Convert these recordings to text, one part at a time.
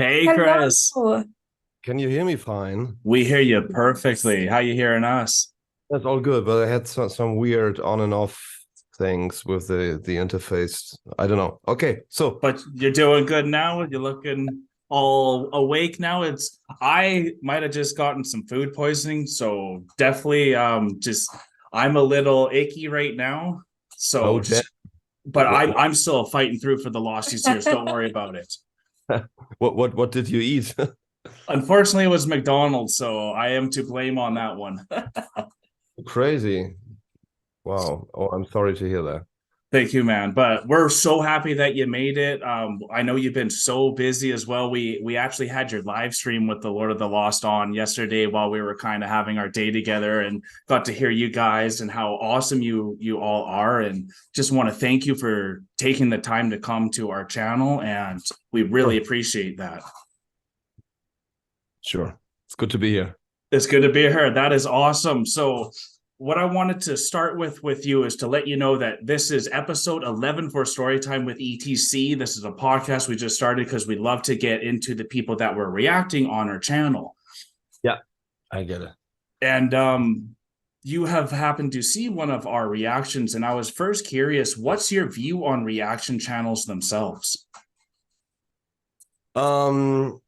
Hey, Chris. Hello. Can you hear me fine? We hear you Yes. perfectly. How you hearing us? That's all good, but I had some weird on and off things with the interface. I don't know. Okay, so But you're doing good now. You're looking all awake now. I might have just gotten some food poisoning, so definitely just I'm a little icky right now. oh So damn, but I'm what I'm still fighting through for the Losties here, so don't worry about it. what did you eat? Unfortunately, it was McDonald's, so I am to blame on that one. Crazy. Wow. Oh, I'm sorry to hear that. Thank you, man. But we're so happy that you made it. I know you've been so busy as well. We actually had your live stream with the Lord of the Lost on yesterday while we were kind of having our day together, and got to hear you guys and how awesome you all are. And just want to thank you for taking the time to come to our channel, and we really Sure. appreciate that. Sure. It's good to be here. It's good to be here. That is awesome. So, what I wanted to start with you is to let you know that this is episode 11 for Storytime with E.T.C. This is a podcast we just started because we'd love to get into the people that were reacting on our channel. Yeah, I get it. And you have happened to see one of our reactions, and I was first curious, what's your view on reaction channels themselves? Um,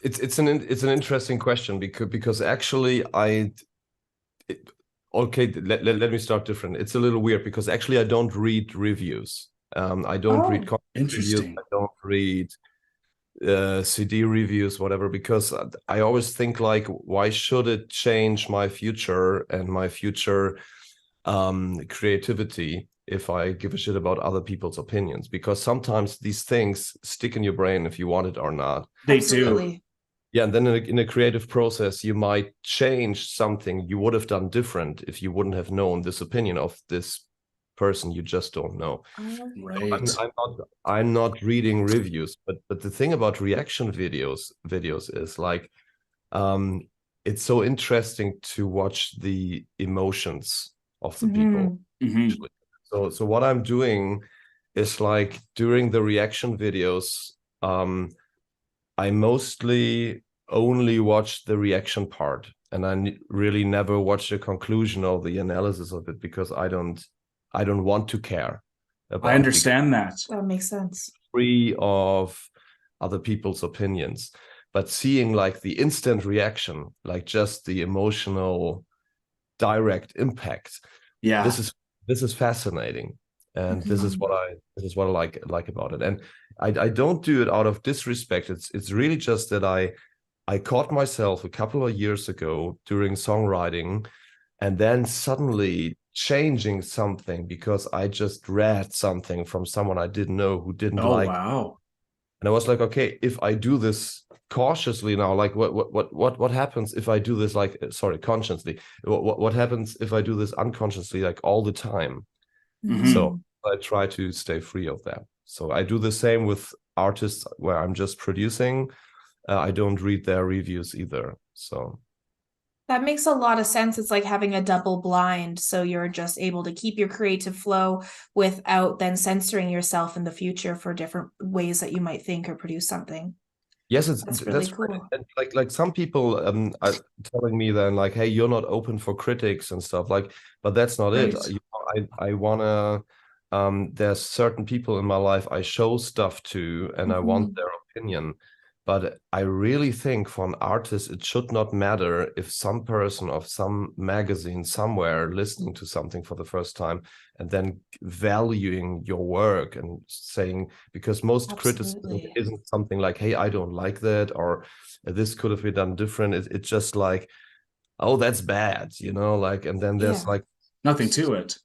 it's an interesting question because actually it, okay, let me start different. It's a little weird because actually I don't read reviews. I don't read Oh, content reviews. I Interesting. don't read CD reviews, whatever, because I always think like, why should it change my future and my future creativity if I give a shit about other people's opinions? Because sometimes these things stick in your brain if you want it or not. They do. absolutely. Yeah, and then in a creative process, you might change something you would have done different if you wouldn't have known this opinion of this person you just don't know. So Right. I'm not reading reviews, but the thing about reaction videos is like um it's so interesting to watch the emotions of the people. Mhm. Mm-hmm. Actually. So what I'm doing is like during the reaction videos, I mostly only watch the reaction part, and I really never watch the conclusion or the analysis of it because I don't want to care I about it because understand that. That makes sense. free of other people's opinions. But seeing like the instant reaction, like just the emotional direct impact, Yeah. this is this is fascinating. And Mhm. this is what I like about it. And I don't do it out of disrespect. It's really just that I caught myself a couple of years ago during songwriting and then suddenly changing something because I just read something from someone I didn't know who didn't Oh, like. wow. And I was like, okay, if I do this cautiously now, like what happens if I do this, like, sorry, consciously? What happens if I do this unconsciously, like all the time? Mm-hmm. So Mhm. I try to stay free of that. So I do the same with artists where I'm just producing. I don't read their reviews either. So That makes a lot of sense. It's like having a double blind, so you're just able to keep your creative flow without then censoring yourself in the future for different ways that you might think or produce something. yes, That's really that's right. cool. And like some people are telling me then like, hey, you're not open for critics and stuff like, but that's not it. Right. I wanna there's certain people in my life I show stuff to and I want Mhm. their opinion. But I really think for an artist, it should not matter if some person of some magazine somewhere listening to something for the first time and then valuing your work and saying, because most criticism Absolutely. isn't something like, hey, I don't like that, or this could have been done different. It's just like, oh, that's bad, like, and then there's Yeah. like, Nothing to it.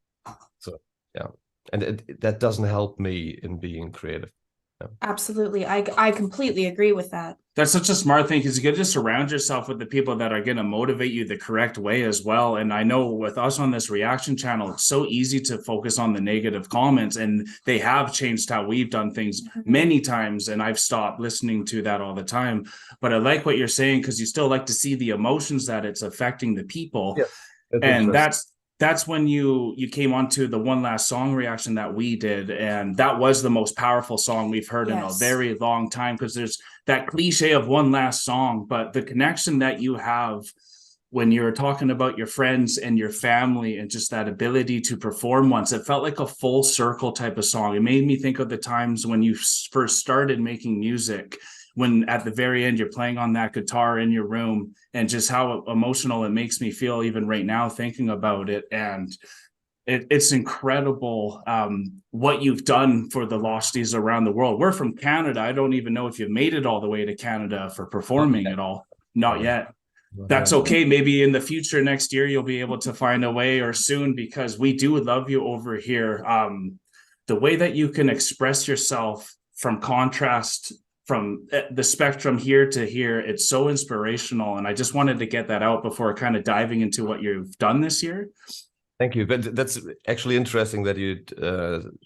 so yeah. And that doesn't help me in being creative. Yeah. Absolutely. I completely agree with that. That's such a smart thing because you get to surround yourself with the people that are going to motivate you the correct way as well. And I know with us on this reaction channel, it's so easy to focus on the negative comments, and they have changed how we've done things Mhm. many times. And I've stopped listening to that all the time. But I like what you're saying because you still like to see the emotions that it's affecting the people. Yes, it's And interesting. that's when you came onto the One Last Song reaction that we did, and that was the most powerful song we've heard in a very long time, because there's that cliche of one last song, but the connection that you have when you're talking about your friends and your family and just that ability to perform once, it felt like a full circle type of song. It made me think of the times when you first started making music, when at the very end you're playing on that guitar in your room, and just how emotional it makes me feel even right now thinking about it. And it's incredible what you've done for the Losties around the world. We're from Canada. I don't even know if you've made it all the way to Canada for performing at all. Not yet. That's okay. Maybe in the future, next year, you'll be able to find a way, or soon, because we do love you over here. The way that you can express yourself from contrast from the spectrum here to here, it's so inspirational. And I just wanted to get that out before kind of diving into what you've done this year. Thank you. But that's actually interesting that you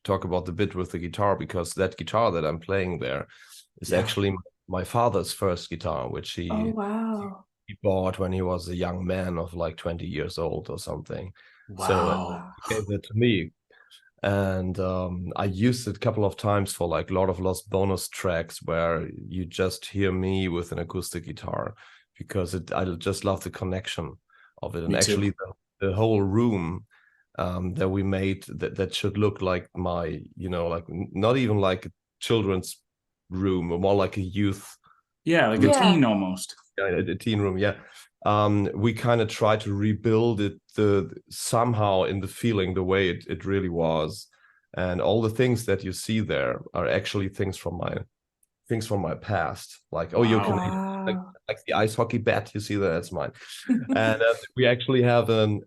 talk about the bit with the guitar, because that guitar that I'm playing there is actually my father's first guitar, which he bought when he was a young man of like 20 years old or something. Wow. So he gave it to me. And I used it a couple of times for like Lord of Lost bonus tracks, where you just hear me with an acoustic guitar, because I just love the connection of it. And actually the whole room that we made, that should look like my, like not even like a children's room, or more like a youth. Yeah, like a teen almost. Yeah, a teen room, yeah. We kind of try to rebuild it somehow in the feeling, the way it really was. And all the things that you see there are actually things from my past. Like, you can like the ice hockey bat, you see that's mine. And we actually have an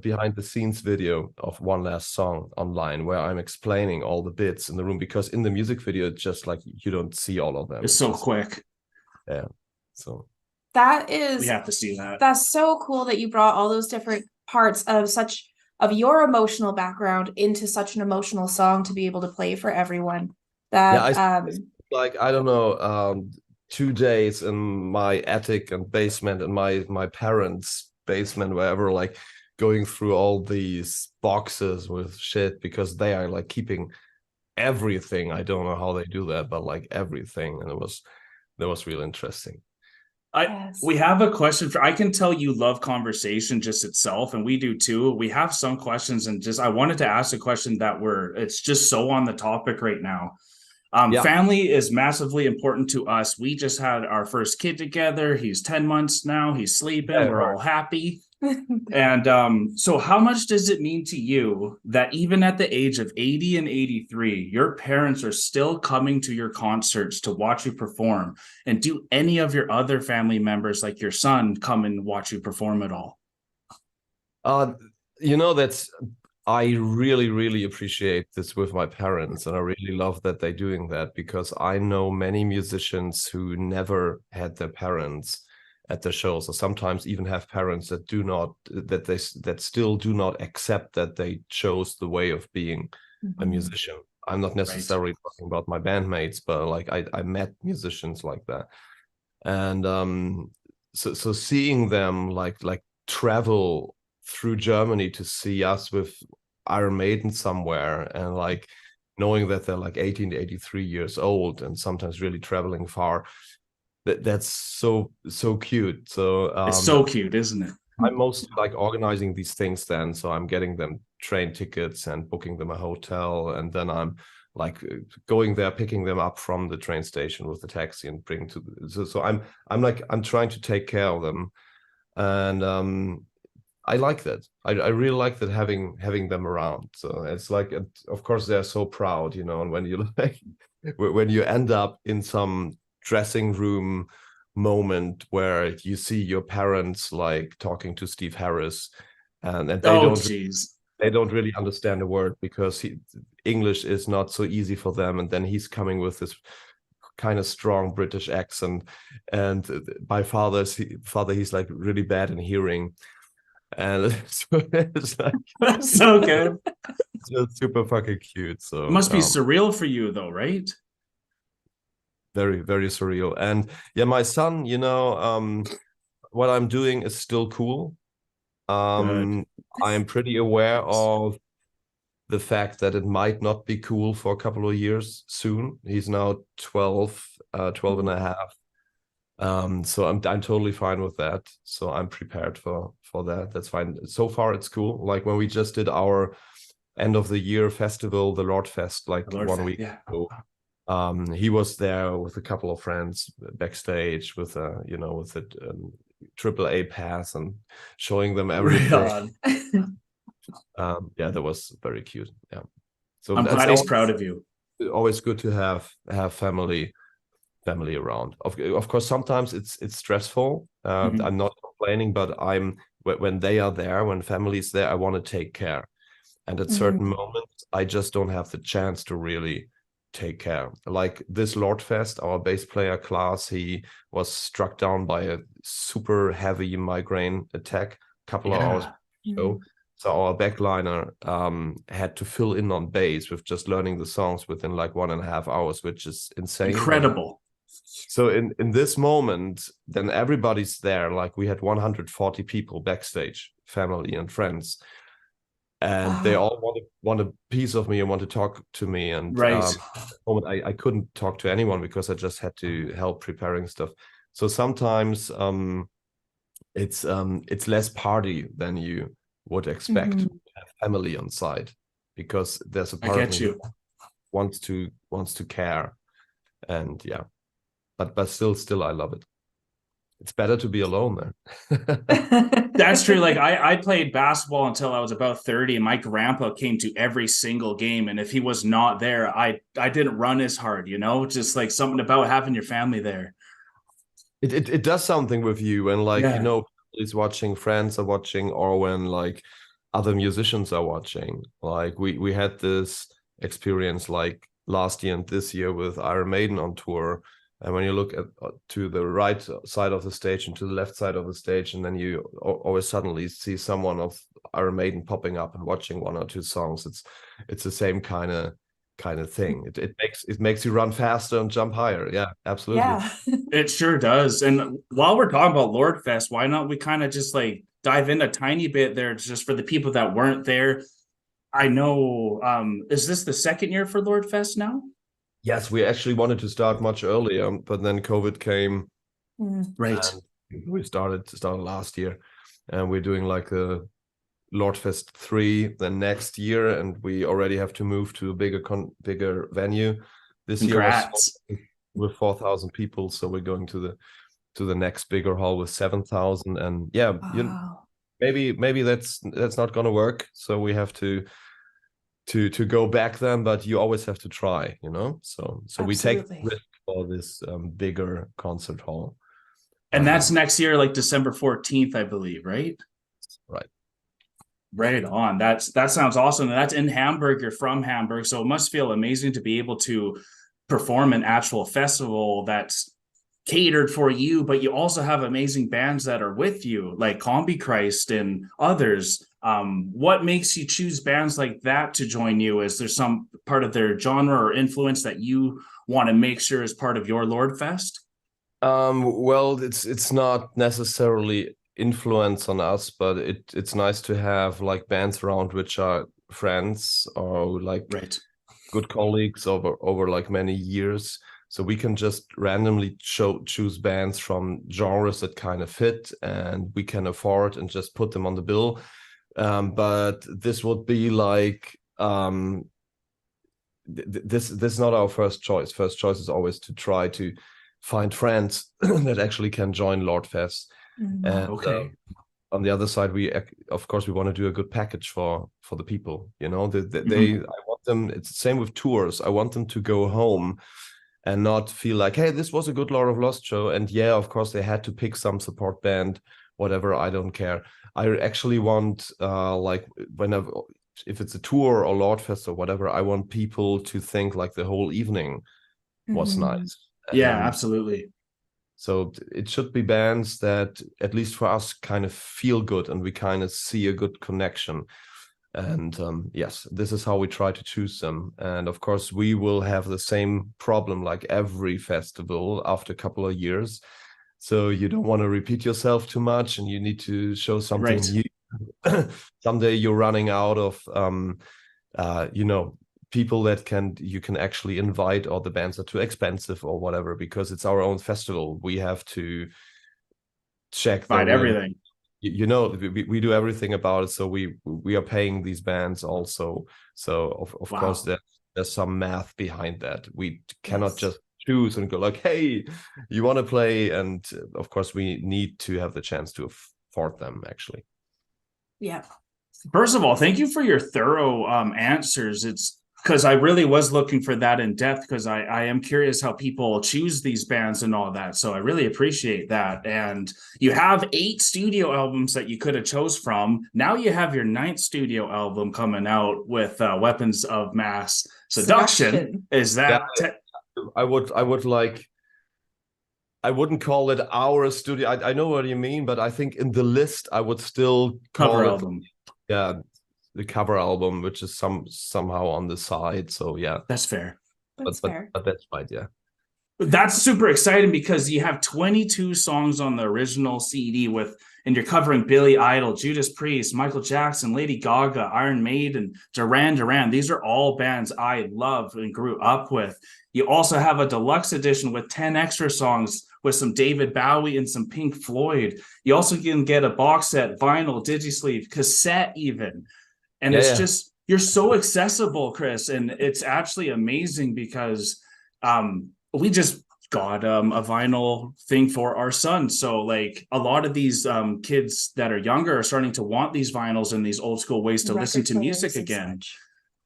behind the scenes video of One Last Song online, where I'm explaining all the bits in the room, because in the music video, it's just like you don't see all of them. It's so quick. Yeah. So that is, we have to see that. That's so cool that you brought all those different parts of your emotional background into such an emotional song to be able to play for everyone. That like, I don't know, 2 days in my attic and basement, and my parents' basement, wherever, like going through all these boxes with shit, because they are like keeping everything. I don't know how they do that, but like everything. And that was really interesting. We have a question I can tell you love conversation just itself, and we do too. We have some questions, and I wanted to ask a question it's just so on the topic right now. Family is massively important to us. We just had our first kid together. He's 10 months now. He's sleeping. We're all happy. And so how much does it mean to you that even at the age of 80 and 83, your parents are still coming to your concerts to watch you perform? And do any of your other family members, like your son, come and watch you perform at all? I really, really appreciate this with my parents, and I really love that they're doing that, because I know many musicians who never had their parents at the shows, or sometimes even have parents that still do not accept that they chose the way of being a musician. I'm not necessarily talking about my bandmates, but like I met musicians like that. And so seeing them like travel through Germany to see us with Iron Maiden somewhere, and like knowing that they're like 18 to 83 years old, and sometimes really traveling far, that's so cute. So it's so cute, isn't it? I'm mostly like organizing these things then, so I'm getting them train tickets and booking them a hotel, and then I'm like going there, picking them up from the train station with the taxi and bring to so I'm trying to take care of them. And I like that. I really like that, having them around. So it's like, of course they're so proud, and when you like when you end up in some dressing room moment where you see your parents like talking to Steve Harris, and they don't really understand a word, because English is not so easy for them, and then he's coming with this kind of strong British accent, and my he's like really bad in hearing, and so it's like that's so good. It's just super fucking cute. So it must be surreal for you though, right? Very, very surreal. And yeah, my son, what I'm doing is still cool. Good. I am pretty aware of the fact that it might not be cool for a couple of years soon. He's now 12 and a half. So I'm totally fine with that. So I'm prepared for that. That's fine. So far it's cool. Like when we just did our end of the year festival, the LORDFEST, like Lord 1 Fe- week yeah. ago. He was there with a couple of friends backstage with a, you know, with a AAA pass and showing them everything. Yeah, that was very cute. Yeah. So I'm that's glad he's proud of you. always good to have family around. Of course, sometimes it's stressful. I'm not complaining, but when they are there, when family is there, I want to take care. And at certain moments, I just don't have the chance to really take care. Like this LORDFEST, our bass player Klaas, he was struck down by a super heavy migraine attack a couple of hours ago. So our backliner had to fill in on bass with just learning the songs within like 1.5 hours, which is insane. Incredible. So in this moment, then everybody's there. Like we had 140 people backstage, family and friends. And they all want a piece of me and want to talk to me. And at the moment I couldn't talk to anyone because I just had to help preparing stuff. So sometimes it's less party than you would expect to have family on site, because there's a part of me who wants to care. And yeah, but still I love it. It's better to be alone there. That's true. Like I played basketball until I was about 30, and my grandpa came to every single game. And if he was not there, I didn't run as hard, you know, just like something about having your family there. It does something with you, and like, you know, is watching, friends are watching, or when like other musicians are watching. Like we had this experience like last year and this year with Iron Maiden on tour. And when you look at to the right side of the stage and to the left side of the stage, and then you always suddenly see someone of Iron Maiden popping up and watching 1 or 2 songs, it's the same kind of thing. It makes you run faster and jump higher. Yeah, absolutely. Yeah. It sure does. And while we're talking about LORDFEST, why not we kind of just like dive in a tiny bit there, just for the people that weren't there. I know, is this the second year for LORDFEST now? Yes, we actually wanted to start much earlier, but then COVID came. Right. We started last year, and we're doing like a LORDFEST 3 the next year, and we already have to move to a bigger venue. This Congrats. year was with 4,000 people, so we're going to the next bigger hall with 7,000, and yeah, maybe that's not gonna work, so we have to go back then, but you always have to try, you know. So we take risk for this bigger concert hall, and that's next year, like December 14th, I believe, right? Right on. That sounds awesome. And that's in Hamburg. You're from Hamburg, so it must feel amazing to be able to perform an actual festival that's catered for you, but you also have amazing bands that are with you, like Combi Christ and others. What makes you choose bands like that to join you? Is there some part of their genre or influence that you want to make sure is part of your LORDFEST? Well, it's not necessarily influence on us, but it's nice to have like bands around which are friends or like good colleagues over like many years. So we can just randomly choose bands from genres that kind of fit and we can afford and just put them on the bill. But this would be like this is not our first choice. First choice is always to try to find friends that actually can join LORDFEST. And on the other side, of course we want to do a good package for the people, you know. I want them, it's the same with tours, I want them to go home and not feel like, hey, this was a good Lord of Lost show, and yeah, of course they had to pick some support band, whatever, I don't care. I actually want like if it's a tour or LORDFEST or whatever, I want people to think like the whole evening was nice. Yeah, absolutely. So it should be bands that, at least for us, kind of feel good and we kind of see a good connection. And yes, this is how we try to choose them. And of course, we will have the same problem like every festival after a couple of years. So you don't want to repeat yourself too much and you need to show something new. someday you're running out of people that you can actually invite, or the bands are too expensive or whatever, because it's our own festival. We have to check everything. We do everything about it, so we are paying these bands also. So of course there's some math behind that. We cannot just choose and go like, hey, you want to play, and of course we need to have the chance to afford them actually. Yeah. First of all, thank you for your thorough answers. It's because I really was looking for that in depth, because I am curious how people choose these bands and all that. So I really appreciate that. And you have 8 studio albums that you could have chose from. Now you have your 9th studio album coming out with Weapons of Mass Seduction. Is that? I wouldn't call it our studio. I know what you mean, but I think in the list I would still call cover it album. Yeah, the cover album, which is somehow on the side. So yeah, that's fair. That's fair. But that's right. Yeah, that's super exciting, because you have 22 songs on the original CD and you're covering Billy Idol, Judas Priest, Michael Jackson, Lady Gaga, Iron Maiden, Duran Duran. These are all bands I love and grew up with. You also have a deluxe edition with 10 extra songs with some David Bowie and some Pink Floyd. You also can get a box set, vinyl, digisleeve, cassette even. And it's just, you're so accessible, Chris. And it's actually amazing, because we just got a vinyl thing for our son. So like a lot of these kids that are younger are starting to want these vinyls and these old school ways to listen to music again.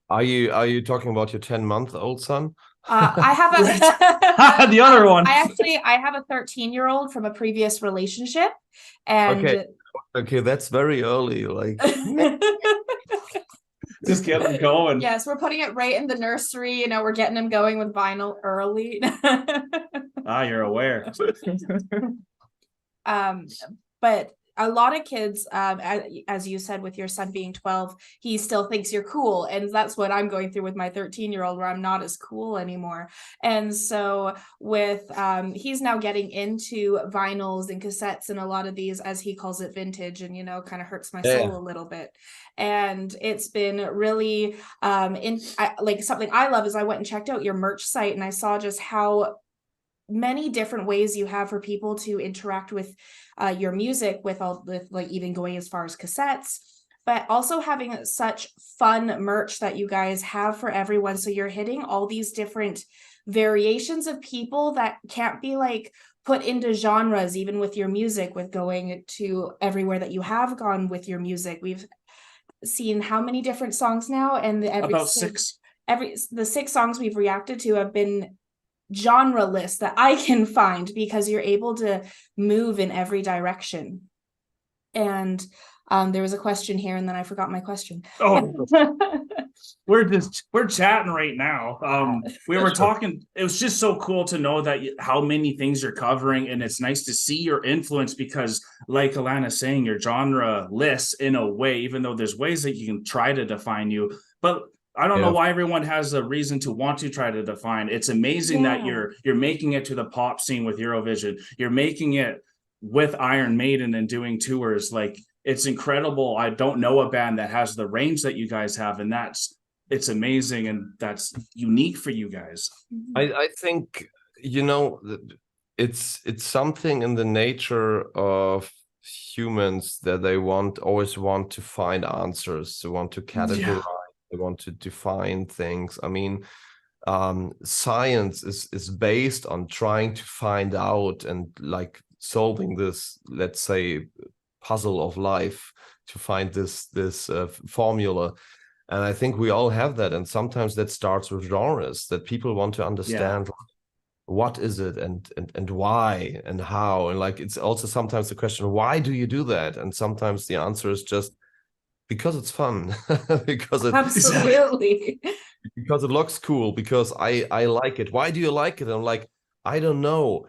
Are you talking about your 10-month-old son? I have the other one. I have a 13-year-old from a previous relationship, and okay, that's very early. Like, just get them going. Yes, we're putting it right in the nursery. We're getting him going with vinyl early. You're aware. But a lot of kids, as you said, with your son being 12, he still thinks you're cool. And that's what I'm going through with my 13-year-old, where I'm not as cool anymore. And so with, he's now getting into vinyls and cassettes and a lot of these, as he calls it, vintage, and, kind of hurts my soul a little bit. And it's been really, like something I love is I went and checked out your merch site, and I saw just how many different ways you have for people to interact with your music, with like even going as far as cassettes, but also having such fun merch that you guys have for everyone. So you're hitting all these different variations of people that can't be like put into genres, even with your music, with going to everywhere that you have gone with your music. We've seen how many different songs now, and about 6. The 6 songs we've reacted to have been Genreless that I can find, because you're able to move in every direction. And there was a question here, and then I forgot my question. We're chatting right now. We were talking. It was just so cool to know that how many things you're covering, and it's nice to see your influence, because like Alanna saying, you're genre-less in a way, even though there's ways that you can try to define you, but I don't know why everyone has a reason to want to try to define. It's amazing that you're making it to the pop scene with Eurovision. You're making it with Iron Maiden and doing tours. Like, it's incredible. I don't know a band that has the range that you guys have, and it's amazing, and that's unique for you guys. I think, it's something in the nature of humans that they always want to find answers. They want to categorize. They want to define things. I mean, science is based on trying to find out and like solving this, let's say, puzzle of life, to find this formula. And I think we all have that. And sometimes that starts with genres, that people want to understand what is it and why and how. And like, it's also sometimes the question, why do you do that? And sometimes the answer is just, because it's fun, because absolutely, because it looks cool, because I like it. Why do you like it? I'm like, I don't know,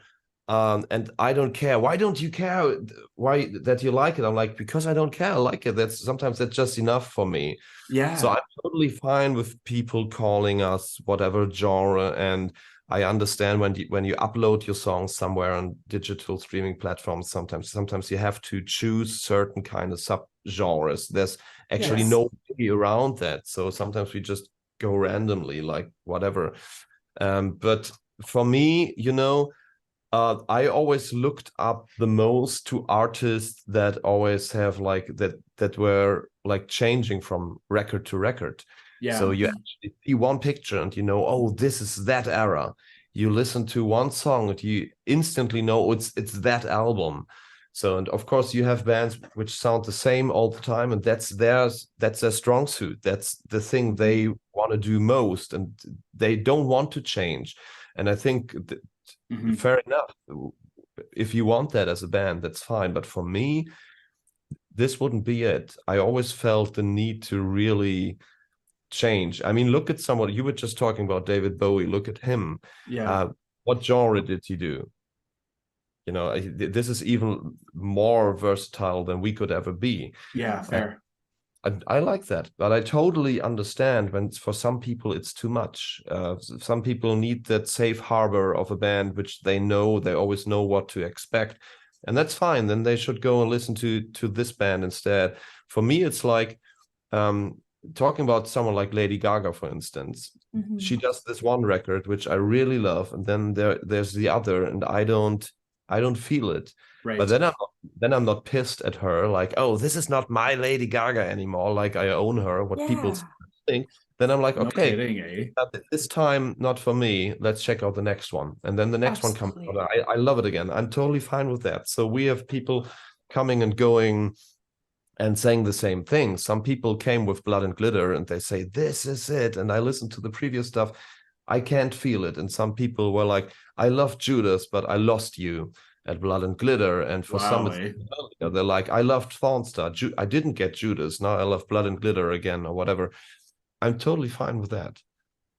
and I don't care. Why don't you care? Why that you like it? I'm like, because I don't care. I like it. That's just enough for me. Yeah. So I'm totally fine with people calling us whatever genre, and I understand when you upload your songs somewhere on digital streaming platforms, sometimes you have to choose certain kind of subgenres. There's actually Yes. no way around that. So sometimes we just go randomly, like whatever. But for me, I always looked up the most to artists that always have like that were like changing from record to record. Yeah. So you actually see one picture and oh, this is that era. You listen to one song and you instantly know it's that album. So, and of course you have bands which sound the same all the time, and that's their strong suit. That's the thing they want to do most, and they don't want to change. And I think fair enough. If you want that as a band, that's fine. But for me, this wouldn't be it. I always felt the need to really change. I mean, look at someone, you were just talking about David Bowie. Look at him. Yeah. What genre did he do? This is even more versatile than we could ever be. Yeah, fair. I like that, but I totally understand when for some people it's too much. Some people need that safe harbor of a band which they always know what to expect, and that's fine. Then they should go and listen to this band instead. For me, it's like talking about someone like Lady Gaga, for instance. She does this one record which I really love, and then there's the other, and I don't feel it. Right. But then I'm not pissed at her, like, oh, this is not my Lady Gaga anymore, like I own her, what people think. Then I'm like, okay, no kidding, this time not for me, let's check out the next one. And then the next one comes out. I love it again. I'm totally fine with that. So we have people coming and going and saying the same thing. Some people came with Blood and Glitter and they say, this is it. And I listened to the previous stuff. I can't feel it. And some people were like, I love Judas, but I lost you at Blood and Glitter. And for some, they're like, I loved Thornstar. I didn't get Judas. Now I love Blood and Glitter again, or whatever. I'm totally fine with that.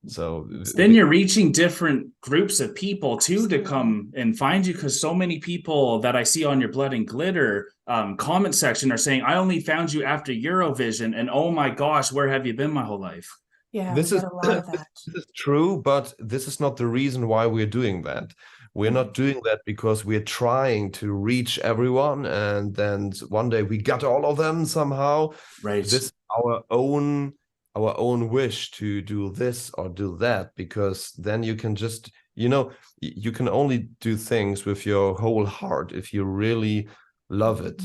So then you're reaching different groups of people too to come and find you, because so many people that I see on your Blood and Glitter comment section are saying, I only found you after Eurovision, and oh my gosh, where have you been my whole life? Yeah, this is a lot of that. This is true, but this is not the reason why we're doing that. We're not doing that because we're trying to reach everyone, and then one day we got all of them somehow. Right. This is our own wish to do this or do that, because then you can just, you can only do things with your whole heart if you really love it.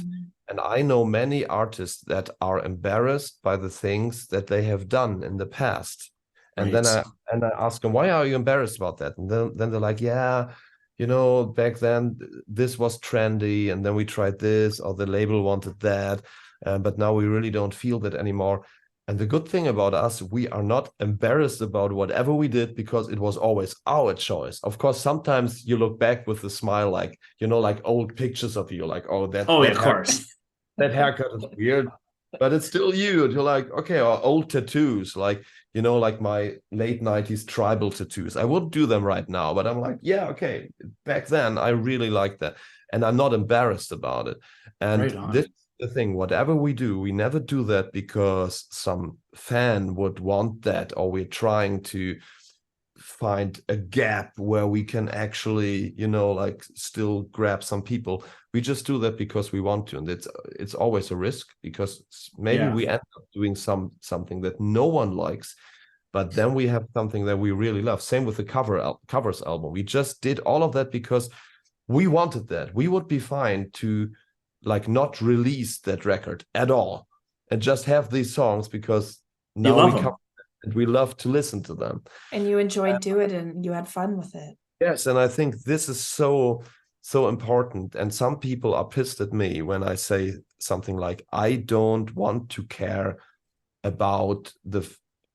And I know many artists that are embarrassed by the things that they have done in the past. And then I ask them, why are you embarrassed about that? And then they're like, yeah, back then this was trendy, and then we tried this, or the label wanted that, but now we really don't feel that anymore. And the good thing about us, we are not embarrassed about whatever we did, because it was always our choice. Of course, sometimes you look back with a smile, like, like old pictures of you, like, oh, that of course. That haircut is weird, but it's still you. And you're like, okay, or old tattoos, like, like my late 90s tribal tattoos. I wouldn't do them right now, but I'm like, yeah, okay. Back then, I really liked that. And I'm not embarrassed about it. And this is the thing, whatever we do, we never do that because some fan would want that, or we're trying to find a gap where we can actually, like still grab some people. We just do that because we want to. And it's always a risk, because maybe we end up doing something that no one likes, but then we have something that we really love. Same with the covers album. We just did all of that because we wanted that. We would be fine to like not release that record at all and just have these songs, because now we come and we love to listen to them. And you enjoyed doing it, and you had fun with it. Yes, and I think this is so important. And some people are pissed at me when I say something like, I don't want to care about the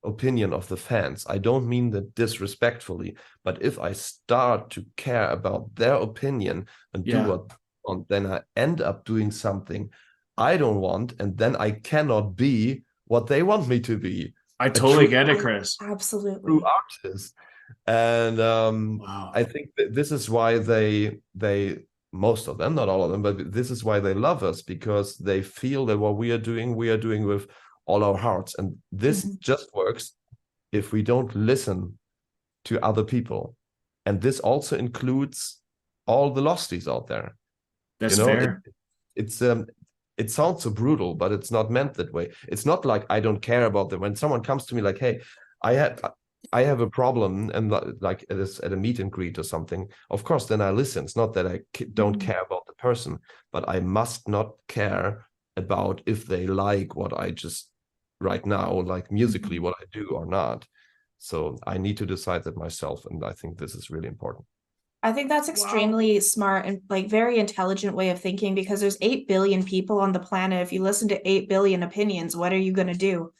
opinion of the fans. I don't mean that disrespectfully, but if I start to care about their opinion and do what they want, then I end up doing something I don't want, and then I cannot be what they want me to be. I totally get it, Chris. Absolutely. True artist. And I think that this is why they most of them, not all of them, but this is why they love us, because they feel that what we are doing with all our hearts. And this just works if we don't listen to other people. And this also includes all the losties out there. That's you know, fair. It sounds so brutal, but it's not meant that way. It's not like I don't care about them. When someone comes to me like, hey, I have a problem, and like at a meet and greet or something, of course, then I listen. It's not that I don't care about the person, but I must not care about if they like what I just right now, like musically, what I do or not. So I need to decide that myself, and I think this is really important. I think that's extremely smart and like very intelligent way of thinking, because there's 8 billion people on the planet. If you listen to 8 billion opinions, what are you going to do?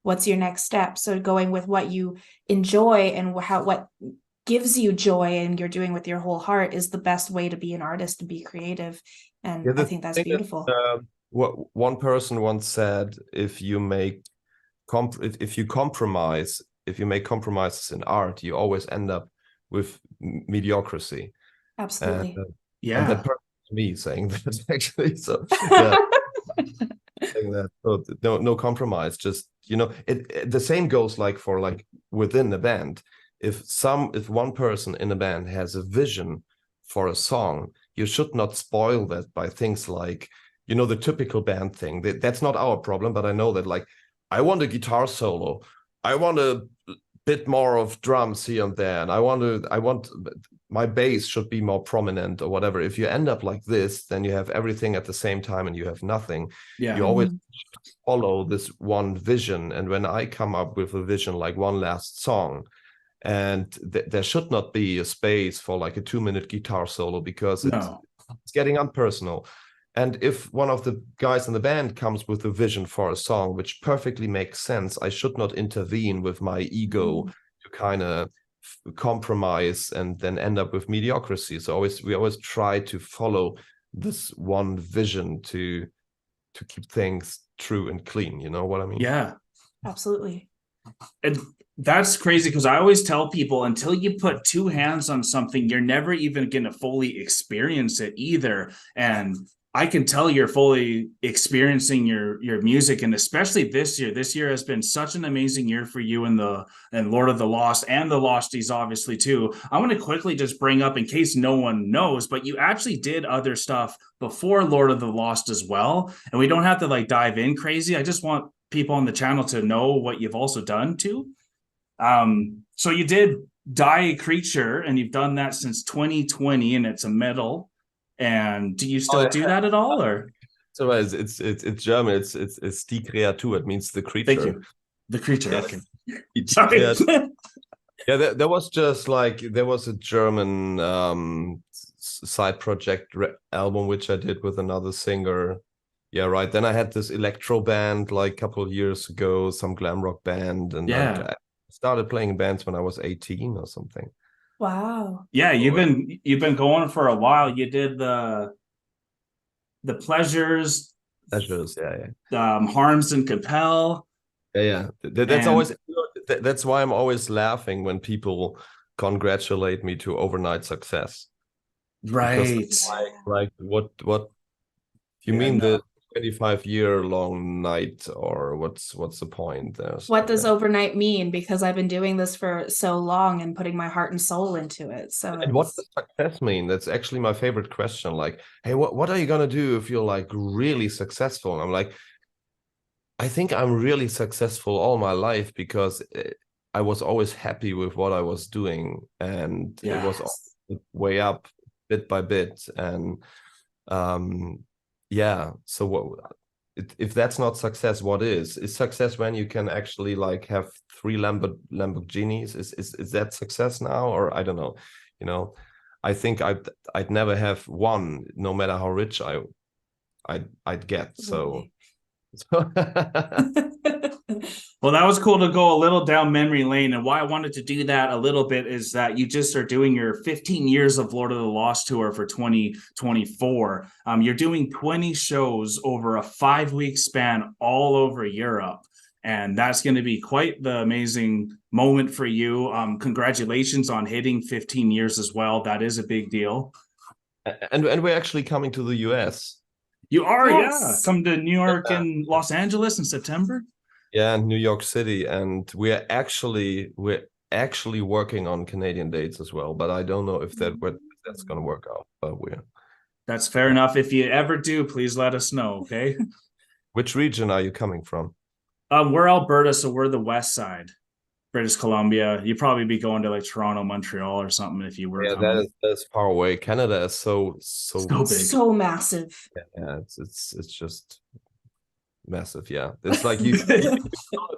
What's your next step? So going with what you enjoy and what gives you joy and you're doing with your whole heart is the best way to be an artist and be creative. And I think that's beautiful. What one person once said, if you make if you make compromises in art, you always end up with mediocrity. Absolutely. And that person is me saying that, actually. So yeah. Saying that, so no compromise. Just, the same goes like for like within a band. If one person in a band has a vision for a song, you should not spoil that by things like, the typical band thing. That's not our problem, but I know that, like, I want a guitar solo, I want a bit more of drums here and there, and I want my bass should be more prominent or whatever. If you end up like this, then you have everything at the same time and you have nothing. You always follow this one vision. And when I come up with a vision, like one last song, and there should not be a space for like a 2-minute guitar solo, because it's getting unpersonal. And if one of the guys in the band comes with a vision for a song which perfectly makes sense, I should not intervene with my ego to kind of compromise and then end up with mediocrity. So we always try to follow this one vision to keep things true and clean. You know what I mean? Yeah, absolutely. And that's crazy, because I always tell people, until you put two hands on something, you're never even going to fully experience it either. And I can tell you're fully experiencing your music, and especially this year. This year has been such an amazing year for you and Lord of the Lost and the Losties, obviously, too. I want to quickly just bring up, in case no one knows, but you actually did other stuff before Lord of the Lost as well. And we don't have to like dive in crazy. I just want people on the channel to know what you've also done too. So you did Die a Creature, and you've done that since 2020, and it's a metal. And do you still do that at all, or? So it's German. It's die Kreatur. It means the creature. Thank you. The creature. Yes. Okay. Sorry. Yeah, there was a German side project album which I did with another singer. Yeah, right. Then I had this electro band like a couple of years ago, some glam rock band, and like, I started playing bands when I was 18 or something. Wow. Yeah, you've been going for a while. You did the Pleasures. Yeah. Harms and Compel. Yeah. That's why I'm always laughing when people congratulate me to overnight success. Right. Like what you mean, the 25-year-long night, or what's the point there? What does overnight mean? Because I've been doing this for so long and putting my heart and soul into it. So and what does success mean? That's actually my favorite question. Like, hey, what are you gonna do if you're like really successful? And I'm like, I think I'm really successful all my life, because I was always happy with what I was doing, and it was way up bit by bit. And so if that's not success, what is success? When you can actually like have 3 Lamborghinis, is that success now? Or I don't know. I think I'd never have one, no matter how rich I'd get. So Well, that was cool to go a little down memory lane. And why I wanted to do that a little bit is that you just are doing your 15 years of Lord of the Lost tour for 2024. You're doing 20 shows over a 5-week span all over Europe. And that's going to be quite the amazing moment for you. Congratulations on hitting 15 years as well. That is a big deal. And we're actually coming to the US. You are, yeah. Come to New York and Los Angeles in September. Yeah, and New York City. And we're actually working on Canadian dates as well, but I don't know if that's going to work out. But That's fair enough. If you ever do, please let us know. Okay. Which region are you coming from? We're Alberta, so we're the west side, British Columbia. You'd probably be going to like Toronto, Montreal, or something if you were Yeah, coming. that's far away. Canada is so So big. So massive. Yeah, it's just massive. Yeah, it's like you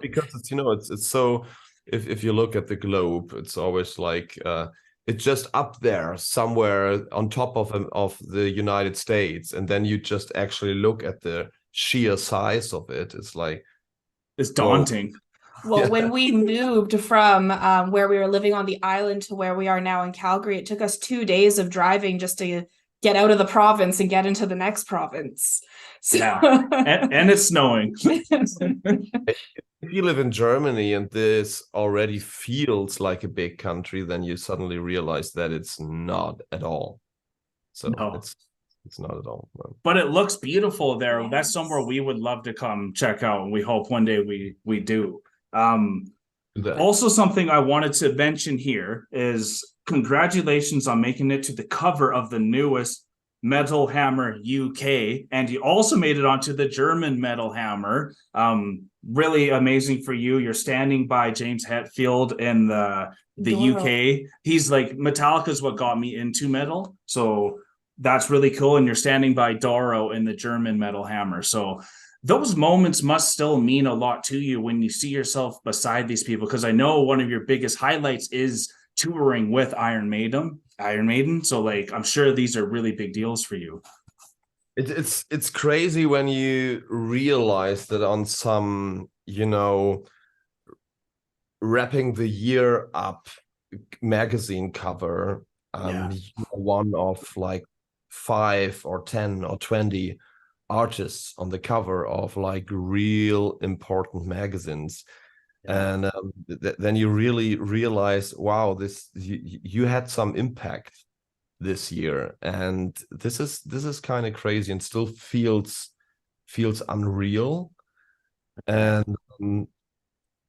because it's it's so. If you look at the globe, it's always like it's just up there somewhere on top of the United States, and then you just actually look at the sheer size of it. It's like it's daunting. Well, when we moved from where we were living on the island to where we are now in Calgary, it took us 2 days of driving just to get out of the province and get into the next province. So... Yeah, and it's snowing. If you live in Germany and this already feels like a big country, then you suddenly realize that it's not at all. So no. It's not at all. No. But it looks beautiful there. Yes. That's somewhere we would love to come check out, and we hope one day we do. Also, something I wanted to mention here is congratulations on making it to the cover of the newest METALHAMMER UK, and you also made it onto the German METALHAMMER. Really amazing for you. You're standing by James Hetfield in the UK. He's like, Metallica is what got me into metal, so that's really cool. And you're standing by Doro in the German METALHAMMER. So those moments must still mean a lot to you when you see yourself beside these people, because I know one of your biggest highlights is touring with Iron Maiden. So like, I'm sure these are really big deals for you. It's crazy when you realize that on some, wrapping the year up magazine cover, one of like 5 or 10 or 20 artists on the cover of like real important magazines. And then you really realize, wow, you had some impact this year, and this is kind of crazy and still feels unreal. And then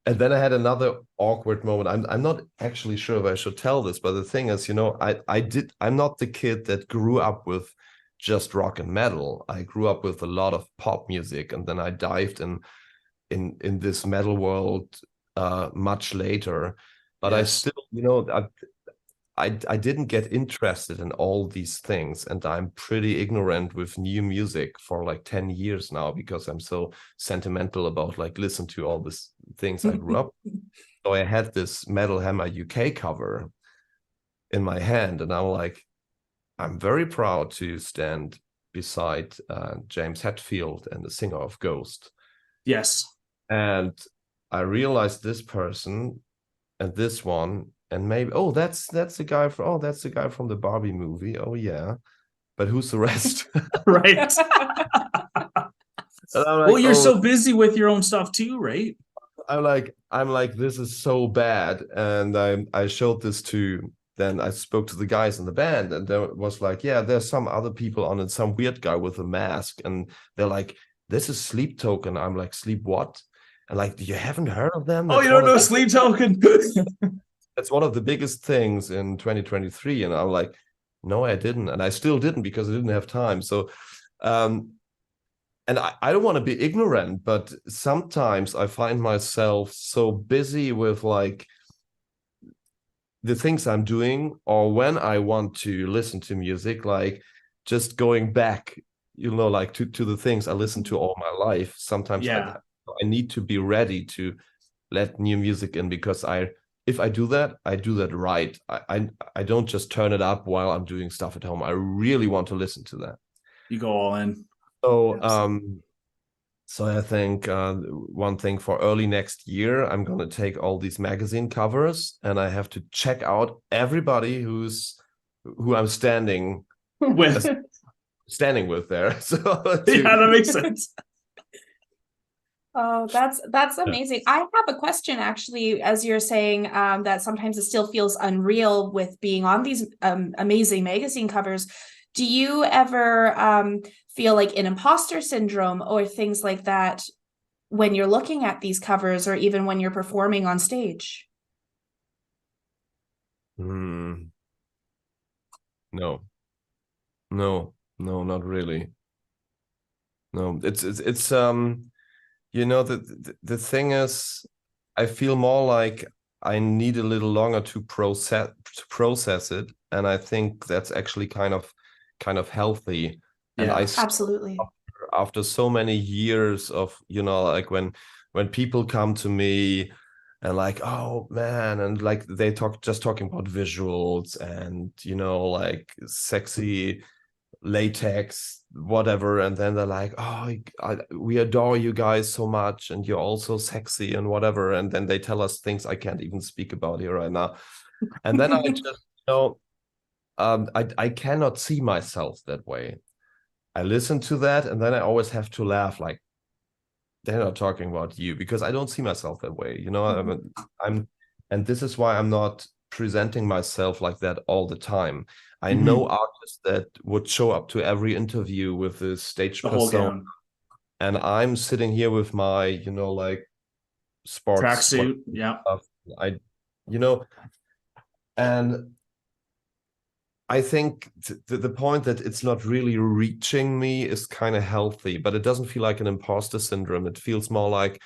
I had another awkward moment. I'm not actually sure if I should tell this, but the thing is, I'm not the kid that grew up with just rock and metal. I grew up with a lot of pop music, and then I dived in this metal world much later. But I still, I didn't get interested in all these things, and I'm pretty ignorant with new music for like 10 years now because I'm so sentimental about like listen to all these things I grew up. So I had this METALHAMMER UK cover in my hand, and I'm very proud to stand beside James Hetfield and the singer of Ghost. Yes. And I realized this person and this one, and maybe that's the guy from the Barbie movie. Oh yeah, but who's the rest? Right. Well, you're so busy with your own stuff too, right? I'm like this is so bad, and I showed this to. Then I spoke to the guys in the band, and there was like, yeah, there's some other people on it, some weird guy with a mask, and they're like, this is Sleep Token. I'm like, Sleep what? And like, you haven't heard of them? Oh, you don't know Sleep Token? That's one of the biggest things in 2023. And I'm like, no, I didn't. And I still didn't because I didn't have time. So, and I don't want to be ignorant, but sometimes I find myself so busy with like the things I'm doing, or when I want to listen to music, like just going back, like to the things I listened to all my life. Sometimes I need to be ready to let new music in, because if I do that right. I don't just turn it up while I'm doing stuff at home. I really want to listen to that. You go all in. So so I think one thing for early next year, I'm going to take all these magazine covers and I have to check out everybody who I'm standing with there. So yeah, that makes sense. Oh, that's amazing. I have a question actually, as you're saying that sometimes it still feels unreal with being on these amazing magazine covers. Do you ever feel like an imposter syndrome or things like that when you're looking at these covers, or even when you're performing on stage? Hmm. No, no, no, not really. No, it's you know, the thing is, I feel more like I need a little longer to process it, and I think that's actually kind of healthy. And Yeah. Absolutely. after so many years of, you know, like when people come to me and like, oh man, and like they talking about visuals and, you know, like sexy latex, whatever, and then they're like, oh, we adore you guys so much, and you're all so sexy and whatever, and then they tell us things I can't even speak about here right now, and then I just, you know, I cannot see myself that way. I listen to that, and then I always have to laugh, like they're not talking about you, because I don't see myself that way, you know. I'm and this is why I'm not presenting myself like that all the time. I know artists that would show up to every interview with this stage The whole persona, gown. and I'm sitting here with my, you know, like sports Tracksuit. Yeah. stuff. I, you know, and I think the point that it's not really reaching me is kind of healthy, but it doesn't feel like an imposter syndrome. It feels more like,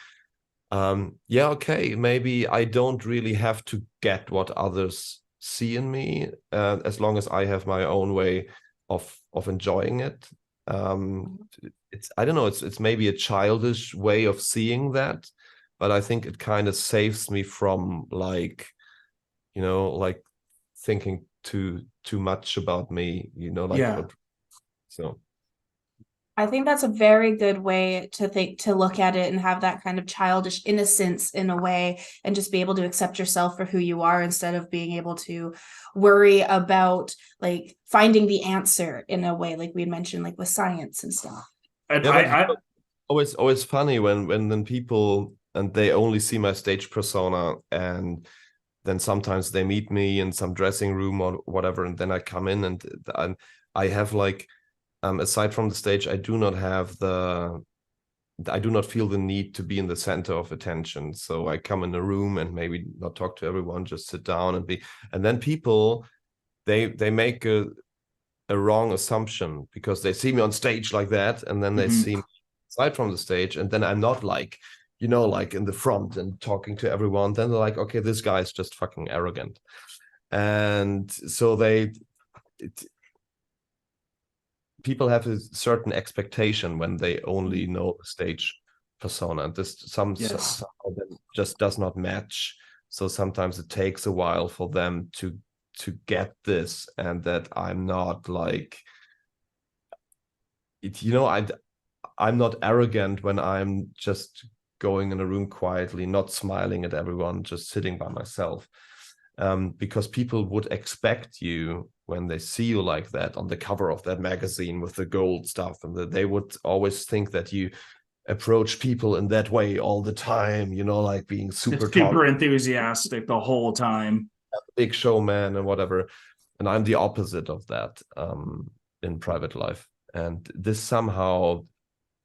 yeah, okay, maybe I don't really have to get what others see in me, as long as I have my own way of enjoying it. It's, I don't know, it's maybe a childish way of seeing that, but I think it kind of saves me from, like, you know, like thinking too much about me, you know, like Yeah. what, so. I think that's a very good way to look at it and have that kind of childish innocence in a way, and just be able to accept yourself for who you are, instead of being able to worry about like finding the answer in a way, like we had mentioned, like with science and stuff. And Yeah, but I always funny when then people, and they only see my stage persona, and then sometimes they meet me in some dressing room or whatever, and then I come in, and I have like, aside from the stage, I do not feel the need to be in the center of attention. So I come in a room and maybe not talk to everyone, just sit down and be, and then people, they make a wrong assumption because they see me on stage like that, and then they see me aside from the stage, and then I'm not like, you know, like in the front and talking to everyone. Then they're like, okay, this guy is just fucking arrogant. And so people have a certain expectation when they only know the stage persona. This Yes. somehow just does not match. So sometimes it takes a while for them to get this, and that I'm not like it, you know, I'm not arrogant when I'm just going in a room quietly, not smiling at everyone, just sitting by myself. Because people would expect you, when they see you like that on the cover of that magazine with the gold stuff, and that they would always think that you approach people in that way all the time, you know, like being super enthusiastic the whole time. big showman and whatever. And I'm the opposite of that, in private life. And this somehow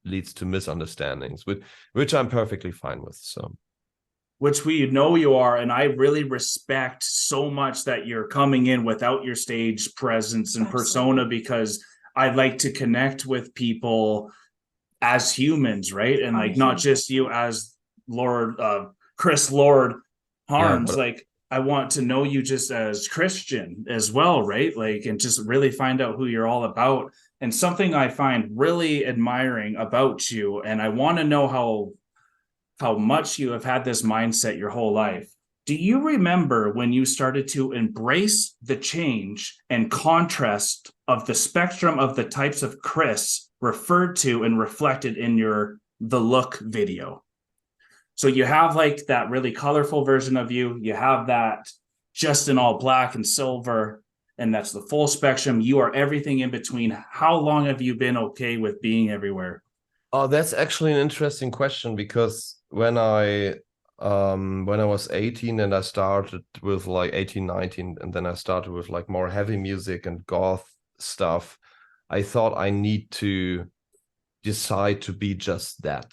leads to misunderstandings, which I'm perfectly fine with. So, Which we know you are, and I really respect so much that you're coming in without your stage presence and persona, because I like to connect with people as humans, right? And like not just you as Lord Chris Lord yeah, Harms, like I want to know you just as Christian as well, right? Like, and just really find out who you're all about. And something I find really admiring about you, and I want to know how much you have had this mindset your whole life. Do you remember when you started to embrace the change and contrast of the spectrum of the types of Chris referred to and reflected in your The Look video? So you have like that really colorful version of you, you have that just in all black and silver, and that's the full spectrum. You are everything in between. How long have you been okay with being everywhere? oh, that's actually an interesting question, because when I was 18 and I started with like 18, 19, and then I started with like more heavy music and goth stuff, I thought I need to decide to be just that.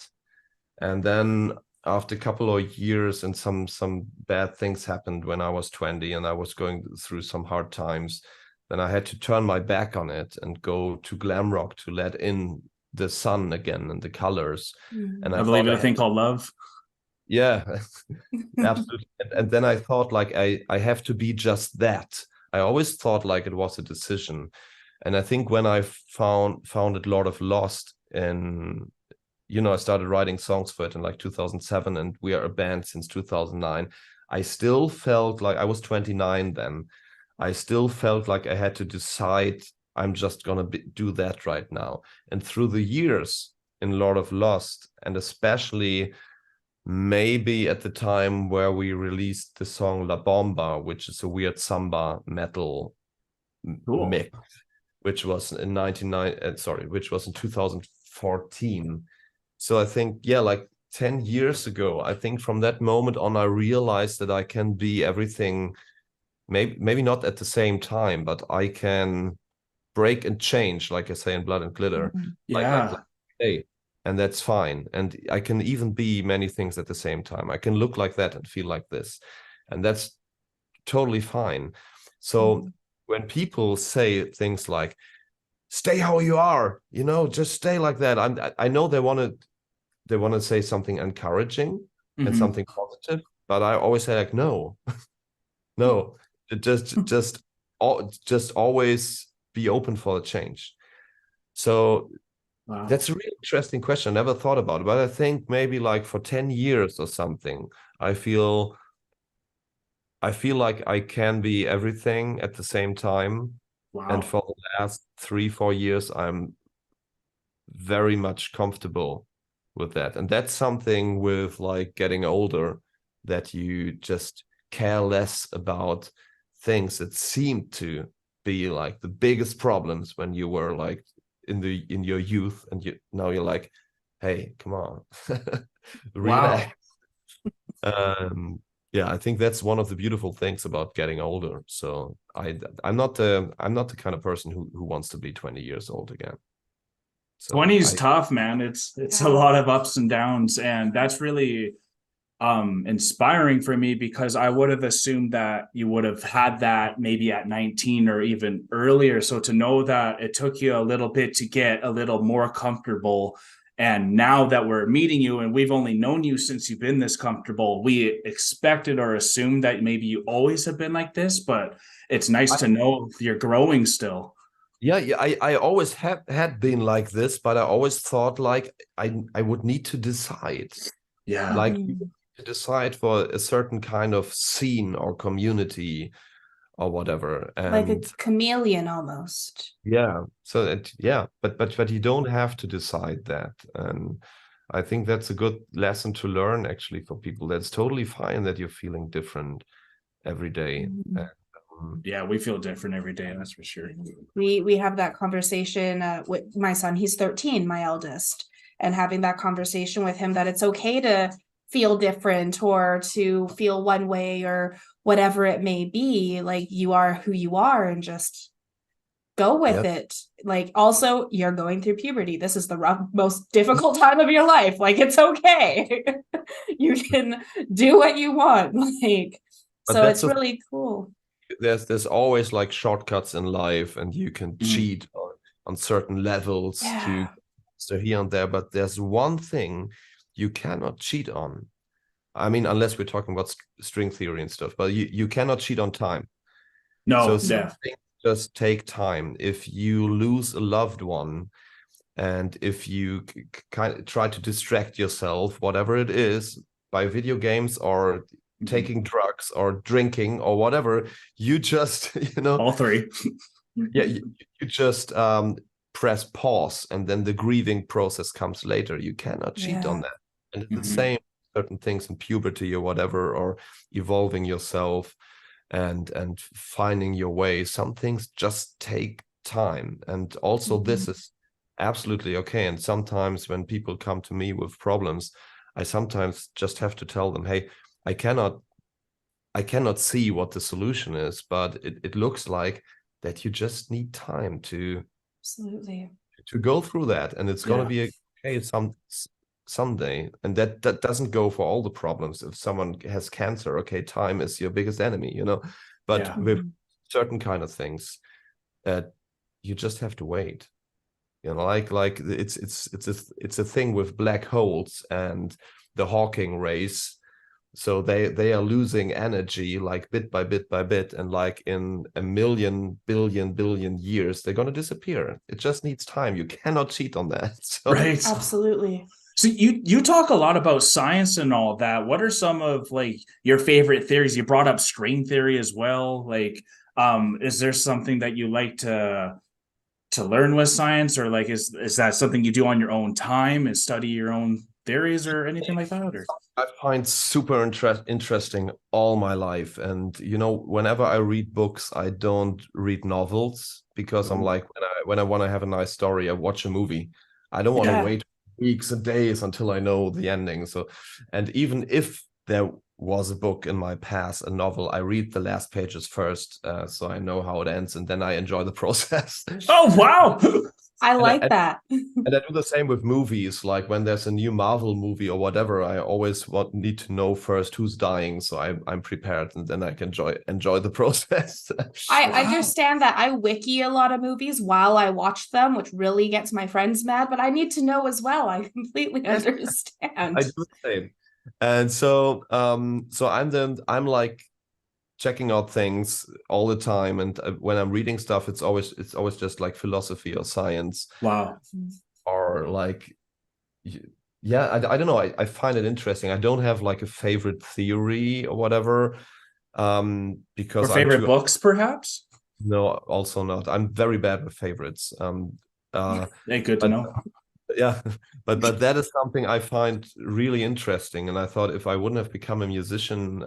And then after a couple of years and some bad things happened when I was 20 and I was going through some hard times, then I had to turn my back on it and go to glam rock to let in the sun again and the colors. And I believe in a thing called love. Yeah, absolutely. And then I thought like I have to be just that. I always thought like it was a decision. And I think when I founded Lord of Lost, and I started writing songs for it in like 2007, and we are a band since 2009. I still felt like I was 29 then. I still felt like I had to decide I'm just gonna do that right now. And through the years in Lord of Lost, and especially maybe at the time where we released the song La Bomba, which is a weird samba metal mix, which was in 2014. So I think, yeah, like 10 years ago, I think from that moment on, I realized that I can be everything, maybe not at the same time, but I can break and change, like I say in Blood and Glitter. Yeah. Like, hey, and that's fine. And I can even be many things at the same time. I can look like that and feel like this. And that's totally fine. So when people say things like, stay how you are, just stay like that. I know they want to say something encouraging and something positive, but I always say like, no, just always be open for the change. So that's a really interesting question. I never thought about it, but I think maybe like for 10 years or something, I feel like I can be everything at the same time. And for the last 3-4 years, I'm very much comfortable with that. And that's something with like getting older, that you just care less about things that seem to be like the biggest problems when you were like in your youth, and now you're like, hey, come on, relax. Yeah, I think that's one of the beautiful things about getting older. So I'm not the kind of person who wants to be 20 years old again. So 20 is tough, man. It's a lot of ups and downs, and that's really inspiring for me, because I would have assumed that you would have had that maybe at 19 or even earlier. So to know that it took you a little bit to get a little more comfortable, and now that we're meeting you and we've only known you since you've been this comfortable, we expected or assumed that maybe you always have been like this, but it's nice to know you're growing still. Yeah, I always had been like this, but I always thought like I would need to decide. Yeah. Like to decide for a certain kind of scene or community or whatever. And like a chameleon almost. Yeah. So but you don't have to decide that. And I think that's a good lesson to learn actually for people. That's totally fine that you're feeling different every day. Yeah, we feel different every day, that's for sure. We have that conversation with my son. He's 13, my eldest, and having that conversation with him that it's okay to feel different or to feel one way or whatever it may be. Like, you are who you are, and just go with it. Like, also, you're going through puberty. This is the most difficult time of your life. Like, it's okay. You can do what you want. Like, so it's really cool. There's always like shortcuts in life, and you can cheat on certain levels to here and there, but there's one thing you cannot cheat on. I mean, unless we're talking about string theory and stuff, but you cannot cheat on time. No, so just take time. If you lose a loved one, and if you kind of try to distract yourself, whatever it is, by video games or taking drugs or drinking or whatever, you just all three. you just press pause, and then the grieving process comes later. You cannot cheat on that. And it's the same certain things in puberty or whatever, or evolving yourself and finding your way. Some things just take time, and also this is absolutely okay. And sometimes when people come to me with problems, I sometimes just have to tell them, hey, I cannot see what the solution is, but it looks like that you just need time to absolutely go through that, and it's going to be okay someday. And that doesn't go for all the problems. If someone has cancer, okay, time is your biggest enemy, you know. But Yeah. with certain kind of things, you just have to wait. You know, like it's a thing with black holes and the Hawking race. So they are losing energy like bit by bit by bit, and like in a million billion years they're going to disappear. It just needs time. You cannot cheat on that. So. Right. Absolutely. So you talk a lot about science and all that. What are some of like your favorite theories? You brought up string theory as well. Like, is there something that you like to learn with science, or like is that something you do on your own time and study your own theories or anything like that? Or I find super interesting all my life. And, you know, whenever I read books, I don't read novels because I'm like, when I want to have a nice story, I watch a movie. I don't want to wait weeks and days until I know the ending. So, and even if there was a book in my past, a novel, I read the last pages first, so I know how it ends, and then I enjoy the process. Oh, wow. I like that. And I do the same with movies. Like when there's a new Marvel movie or whatever, I always need to know first who's dying, so I'm prepared, and then I can enjoy the process. I understand that. I wiki a lot of movies while I watch them, which really gets my friends mad, but I need to know as well. I completely understand. I do the same. And so I'm like checking out things all the time, and when I'm reading stuff, it's always just like philosophy or science. Wow. Or like, yeah, I don't know, I find it interesting. I don't have like a favorite theory or whatever, because or favorite books perhaps. No, also not. I'm very bad with favorites. Hey, good to know. Yeah, but that is something I find really interesting, and I thought if I wouldn't have become a musician,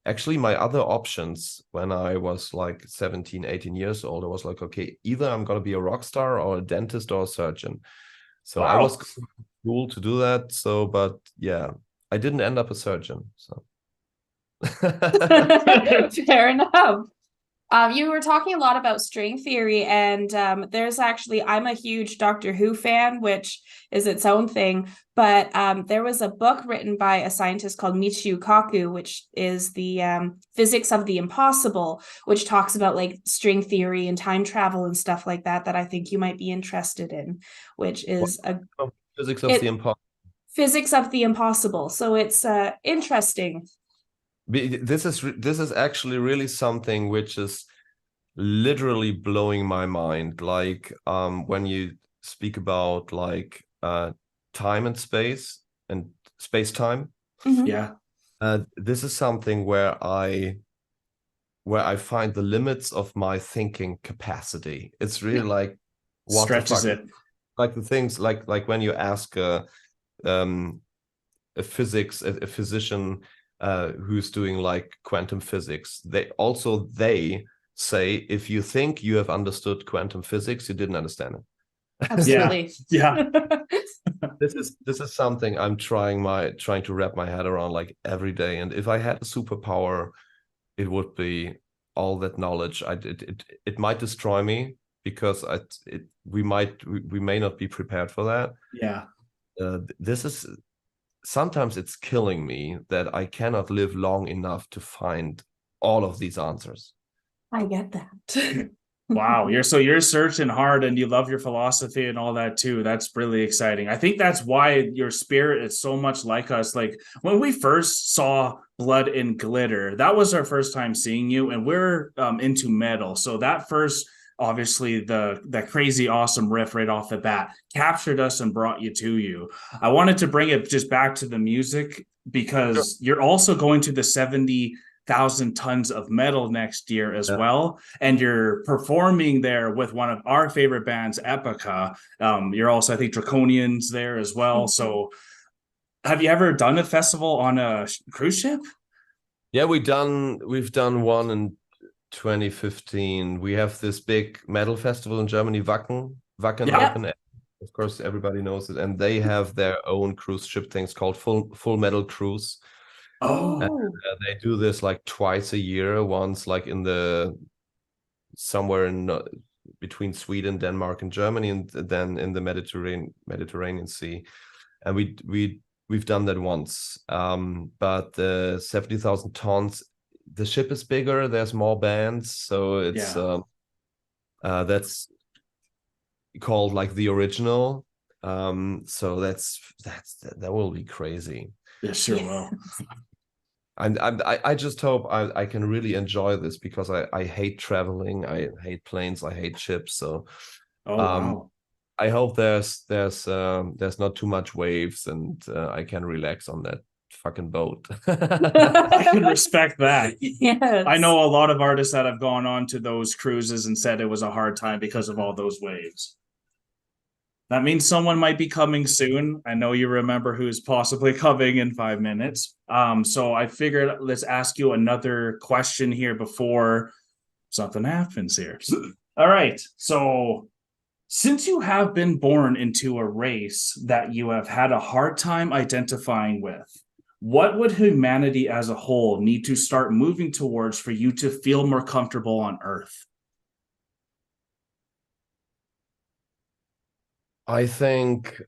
actually my other options when I was like 17, 18 years old, I was like, okay, either I'm going to be a rock star or a dentist or a surgeon. So wow. I was cool to do that. So, but yeah, I didn't end up a surgeon. So fair enough. You were talking a lot about string theory, and there's actually, I'm a huge Doctor Who fan, which is its own thing, but there was a book written by a scientist called Michio Kaku, which is the physics of the impossible, which talks about like string theory and time travel and stuff like that I think you might be interested in, which is physics of the impossible. Physics of the impossible. So it's interesting. This is actually really something which is literally blowing my mind. Like when you speak about like time and space and space-time. Mm-hmm. Yeah. This is something where I find the limits of my thinking capacity. It's really like what stretches it. Like the things like when you ask a physician who's doing like quantum physics, they say if you think you have understood quantum physics, you didn't understand it. Absolutely. Yeah. This is something I'm trying to wrap my head around like every day. And if I had a superpower, it would be all that knowledge. It might destroy me because we may not be prepared for that. Yeah. This is sometimes it's killing me that I cannot live long enough to find all of these answers. I get that. Wow, you're searching hard and you love your philosophy and all that too. That's really exciting. I think that's why your spirit is so much like us. Like when we first saw Blood and Glitter, that was our first time seeing you, and we're into metal. So that first, obviously the crazy awesome riff right off the bat captured us and brought you to you. I wanted to bring it just back to the music because you're also going to the 70,000 tons of metal next year as well, and you're performing there with one of our favorite bands, Epica. You're also, I think, Draconians there as well. So have you ever done a festival on a cruise ship? Yeah, we've done one in 2015. We have this big metal festival in Germany, Wacken Open Air. Of course, everybody knows it, and they have their own cruise ship things called Full Metal Cruise. Oh, and, they do this like twice a year, once like somewhere in between Sweden, Denmark, and Germany, and then in the Mediterranean Sea. and we've done that once. But 70,000 tons, the ship is bigger. There's more bands, so it's that's called like the original. So that will be crazy. Yeah, sure will. And I just hope I can really enjoy this, because I hate traveling, I hate planes, I hate ships. So Wow. I hope there's not too much waves, and I can relax on that fucking boat. I can respect that. Yes. I know a lot of artists that have gone on to those cruises and said it was a hard time because of all those waves. That means someone might be coming soon. I know you remember who's possibly coming in 5 minutes. So I figured let's ask you another question here before something happens here. All right. So since you have been born into a race that you have had a hard time identifying with, what would humanity as a whole need to start moving towards for you to feel more comfortable on Earth? I think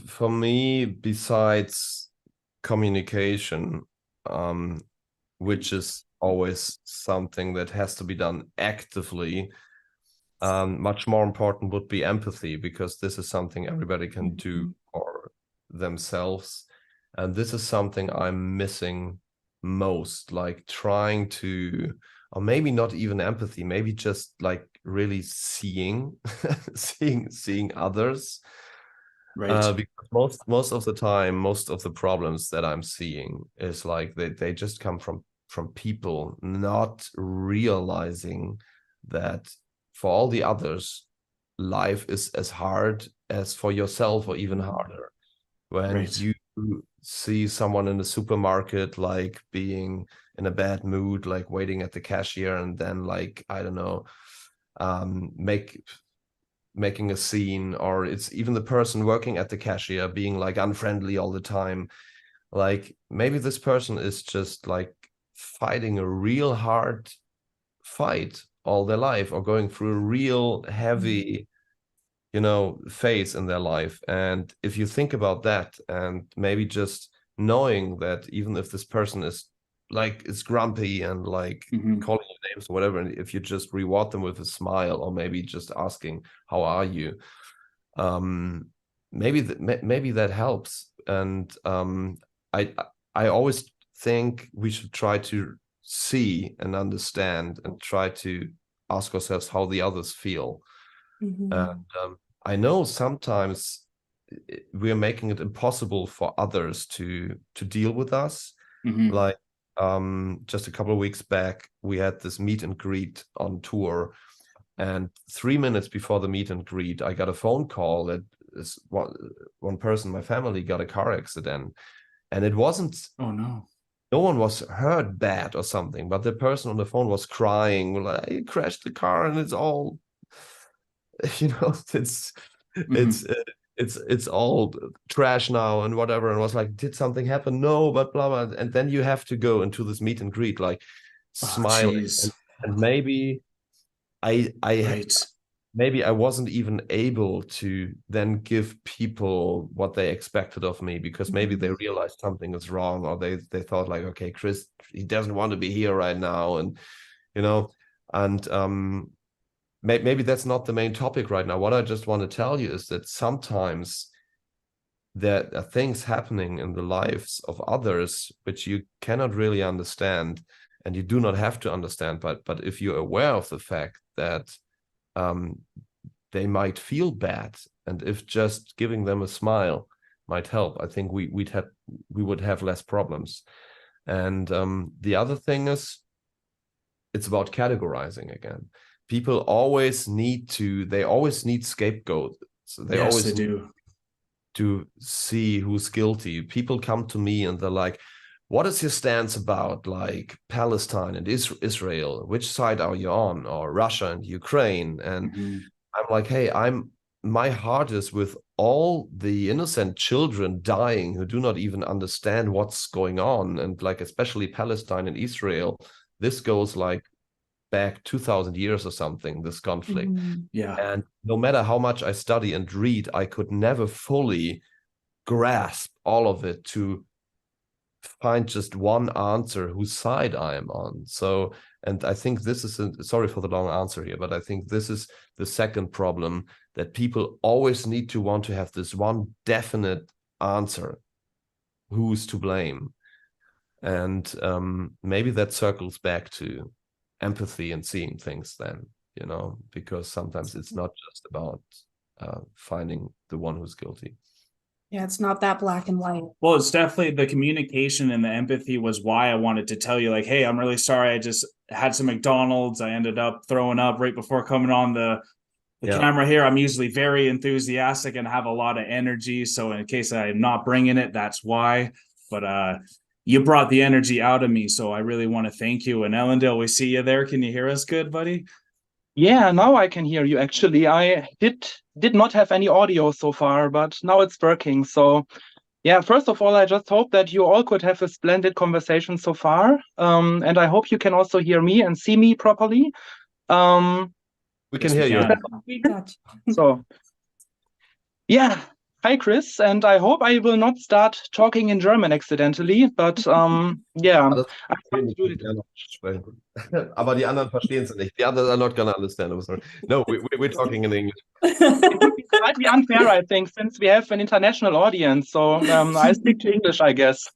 for me, besides communication, which is always something that has to be done actively, much more important would be empathy, because this is something everybody can do for themselves. And this is something I'm missing most, like trying to, or maybe not even empathy, maybe just like really seeing seeing others. Right. Because most of the time, most of the problems that I'm seeing is like they just come from people not realizing that for all the others, life is as hard as for yourself, or even harder. When you see someone in the supermarket like being in a bad mood, like waiting at the cashier, and then like, I don't know, making a scene, or it's even the person working at the cashier being like unfriendly all the time. Like maybe this person is just like fighting a real hard fight all their life, or going through a real heavy phase in their life. And if you think about that, and maybe just knowing that even if this person is grumpy and like calling you names or whatever, and if you just reward them with a smile, or maybe just asking, how are you, maybe that helps. And I always think we should try to see and understand, and try to ask ourselves how the others feel. And I know sometimes we're making it impossible for others to deal with us. Like just a couple of weeks back, we had this meet and greet on tour, and 3 minutes before the meet and greet, I got a phone call that one person in my family got a car accident, and it wasn't. Oh no. No one was hurt bad or something, but the person on the phone was crying, like, I crashed the car and it's all, it's all trash now and whatever. And was like, did something happen? No, but blah blah. And then you have to go into this meet and greet, like smiling, and maybe maybe I wasn't even able to then give people what they expected of me, because maybe they realized something is wrong, or they thought like, okay, Chris, he doesn't want to be here right now, and maybe that's not the main topic right now. What I just want to tell you is that sometimes there are things happening in the lives of others which you cannot really understand, and you do not have to understand, but if you're aware of the fact that they might feel bad, and if just giving them a smile might help, I think we would have less problems. And the other thing is, it's about categorizing again. People always need scapegoats. So they always do to see who's guilty. People come to me and they're like, what is your stance about like Palestine and Israel? Which side are you on? Or Russia and Ukraine? And I'm like, hey, my heart is with all the innocent children dying who do not even understand what's going on. And like, especially Palestine and Israel, this goes like back 2,000 years or something, this conflict. Yeah. And no matter how much I study and read, I could never fully grasp all of it to find just one answer whose side I am on. So, and I think this is, sorry for the long answer here, but I think this is the second problem, that people always need to want to have this one definite answer, who's to blame. And maybe that circles back to empathy and seeing things then, you know, because sometimes it's not just about finding the one who's guilty. Yeah, it's not that black and white. Well, it's definitely the communication and the empathy was why I wanted to tell you, like, hey, I'm really sorry. I just had some McDonald's. I ended up throwing up right before coming on the camera here. I'm usually very enthusiastic and have a lot of energy. So in case I'm not bringing it, that's why. But you brought the energy out of me. So I really want to thank you. And Ellendale, we see you there. Can you hear us good, buddy? Yeah, now I can hear you actually. I did not have any audio so far, but now it's working. So yeah, first of all, I just hope that you all could have a splendid conversation so far. And I hope you can also hear me and see me properly. We can hear you. So yeah. Hi, Chris, and I hope I will not start talking in German accidentally, but yeah. Aber die anderen verstehen es nicht. The others are not gonna understand. I'm sorry. No, we're talking in English. It would be slightly unfair, I think, since we have an international audience. So I speak to English, I guess.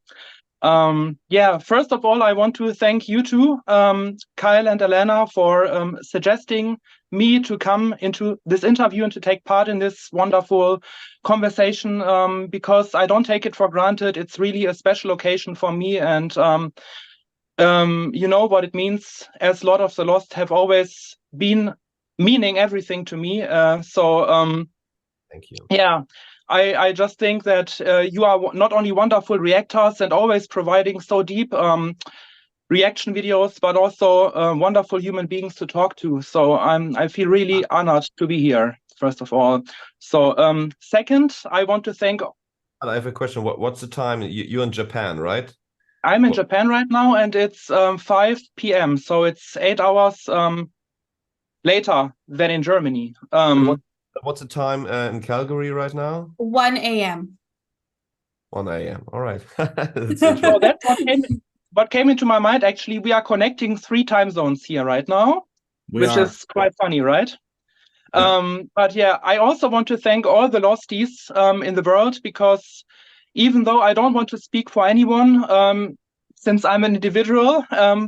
Yeah, first of all, I want to thank you two, Kyle and Alanna, for suggesting me to come into this interview and to take part in this wonderful conversation, because I don't take it for granted. It's really a special occasion for me, and you know what it means, as Lord of the Lost have always been meaning everything to me. Thank you. Yeah. I just think that you are not only wonderful reactors and always providing so deep reaction videos, but also wonderful human beings to talk to. So I feel really honored to be here, first of all. So second, I want to thank... I have a question. What's the time? You're in Japan, right? I'm in Japan right now, and it's 5 p.m. So it's 8 hours later than in Germany. What's the time in Calgary right now? 1 a.m. 1 a.m. All right. So that's what came into my mind. Actually, we are connecting 3 time zones here right now, which is quite funny, right? Yeah. But yeah, I also want to thank all the Losties in the world, because even though I don't want to speak for anyone, since I'm an individual,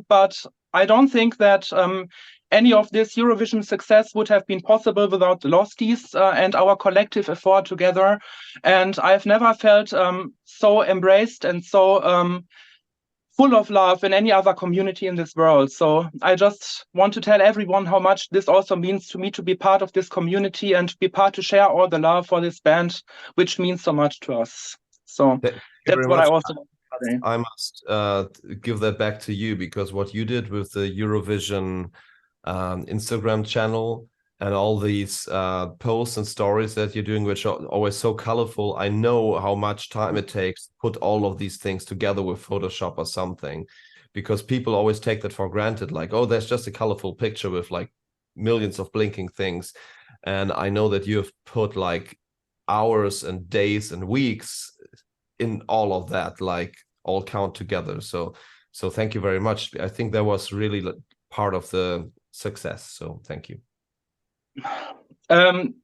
but I don't think that any of this Eurovision success would have been possible without the Losties and our collective effort together. And I've never felt so embraced and so full of love in any other community in this world. So I just want to tell everyone how much this also means to me to be part of this community and be part to share all the love for this band, which means so much to us. So that's what I also want to say. I must give that back to you, because what you did with the Eurovision Instagram channel and all these posts and stories that you're doing, which are always so colorful. I know how much time it takes to put all of these things together with Photoshop or something, because people always take that for granted. Like, oh, there's just a colorful picture with like millions of blinking things. And I know that you have put like hours and days and weeks in all of that, like all count together. So thank you very much. I think that was really part of the success. So thank you.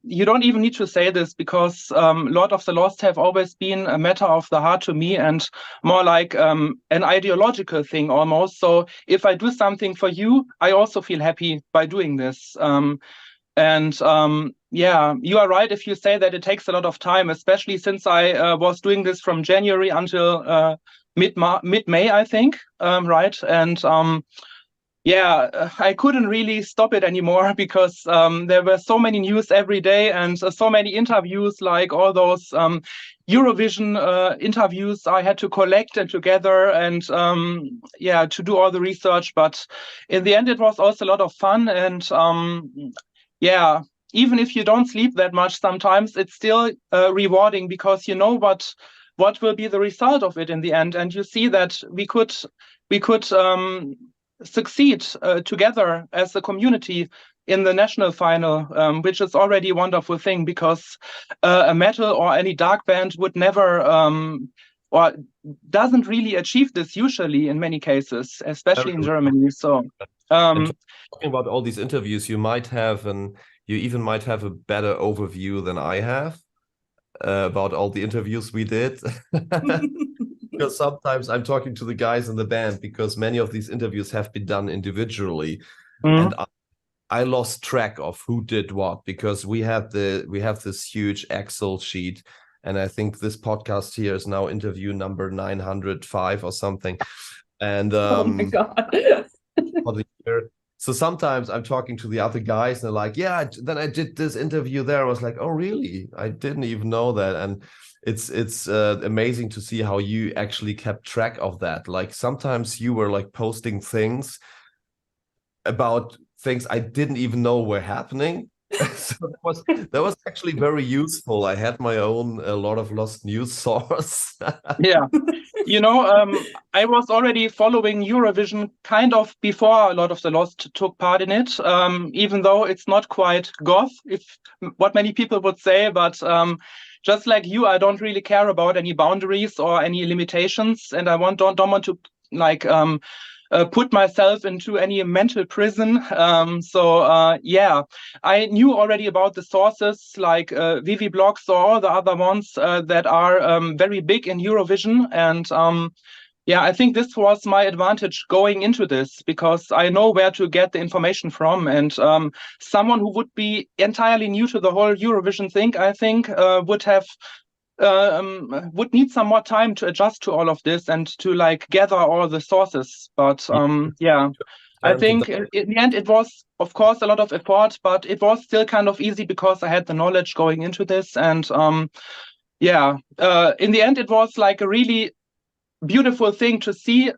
You don't even need to say this, because Lord of the Lost have always been a matter of the heart to me, and more like an ideological thing almost. So if I do something for you, I also feel happy by doing this. Yeah, you are right if you say that it takes a lot of time, especially since I was doing this from January until mid-May, I think, right? And yeah, I couldn't really stop it anymore, because there were so many news every day and so many interviews, like all those Eurovision interviews I had to collect and together, and yeah, to do all the research. But in the end, it was also a lot of fun. And yeah, even if you don't sleep that much, sometimes it's still rewarding, because you know what will be the result of it in the end, and you see that we could succeed together as a community in the national final, which is already a wonderful thing, because a metal or any dark band would never or doesn't really achieve this usually in many cases, especially in Germany. So talking about all these interviews, you even might have a better overview than I have about all the interviews we did. Because sometimes I'm talking to the guys in the band, because many of these interviews have been done individually, and I lost track of who did what, because we have this huge Excel sheet, and I think this podcast here is now interview number 905 or something. And Oh my God. for the year. So sometimes I'm talking to the other guys and they're like, yeah, then I did this interview there. I was like, oh, really? I didn't even know that. And it's amazing to see how you actually kept track of that. Like sometimes you were like posting things about things I didn't even know were happening. So that was actually very useful. I had my own a lot of lost news source. Yeah. I was already following Eurovision kind of before a lot of the Lost took part in it, even though it's not quite goth, if what many people would say, but just like you, I don't really care about any boundaries or any limitations, and I don't want to like put myself into any mental prison. Yeah, I knew already about the sources like Vivi blogs or all the other ones that are very big in Eurovision. And yeah, I think this was my advantage going into this, because I know where to get the information from. And someone who would be entirely new to the whole Eurovision thing, I think, would need some more time to adjust to all of this and to like gather all the sources. But yeah, I think in the end it was, of course, a lot of effort, but it was still kind of easy because I had the knowledge going into this. And yeah, in the end it was like a really beautiful thing to see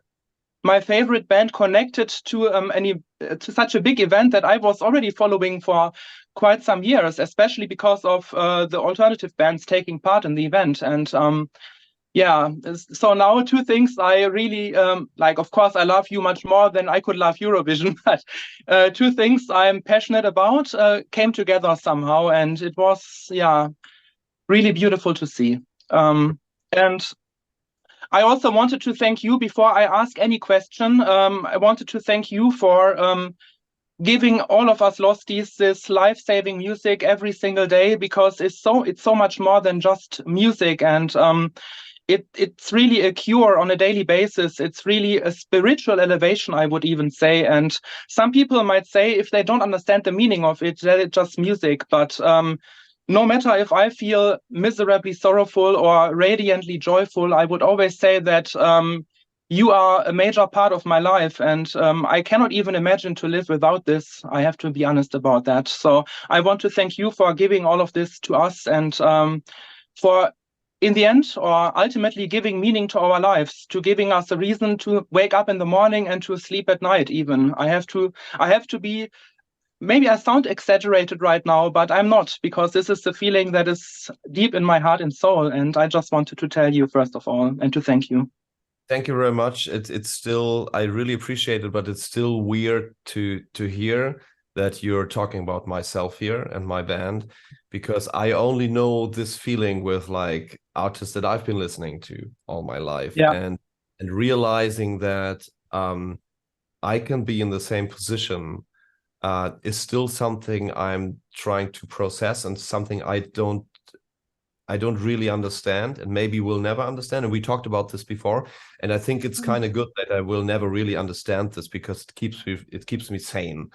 my favorite band connected to to such a big event that I was already following for quite some years, especially because of the alternative bands taking part in the event. And yeah, so now two things I really like. Of course, I love you much more than I could love Eurovision, but two things I'm passionate about came together somehow, and it was, yeah, really beautiful to see. And I also wanted to thank you before I ask any question. I wanted to thank you for giving all of us Losties this life-saving music every single day, because it's so much more than just music, and it's really a cure on a daily basis. It's really a spiritual elevation, I would even say. And some people might say, if they don't understand the meaning of it, that it's just music. But no matter if I feel miserably sorrowful or radiantly joyful, I would always say that you are a major part of my life, and I cannot even imagine to live without this. I have to be honest about that. So I want to thank you for giving all of this to us, and for, in the end, or ultimately giving meaning to our lives, to giving us a reason to wake up in the morning and to sleep at night even. I have to be, maybe I sound exaggerated right now, but I'm not, because this is the feeling that is deep in my heart and soul. And I just wanted to tell you, first of all, and to thank you. Thank you very much. It's still, I really appreciate it, but it's still weird to hear that you're talking about myself here and my band, because I only know this feeling with like artists that I've been listening to all my life. Yeah. And realizing that I can be in the same position is still something I'm trying to process, and something I don't really understand, and maybe will never understand. And we talked about this before, and I think it's kind of good that I will never really understand this, because it keeps me sane,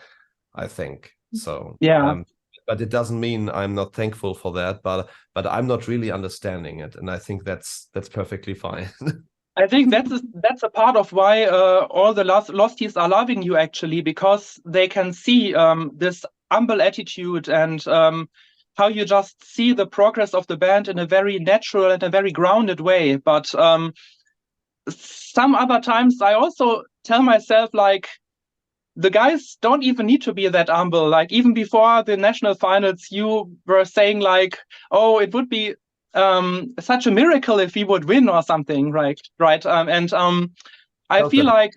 I think. So yeah. But it doesn't mean I'm not thankful for that, but I'm not really understanding it, and I think that's perfectly fine. I think that's a part of why all the Losties are loving you, actually, because they can see this humble attitude, and how you just see the progress of the band in a very natural and a very grounded way. But some other times I also tell myself, like, the guys don't even need to be that humble. Like, even before the national finals, you were saying like, oh, it would be such a miracle if we would win or something, right? I feel like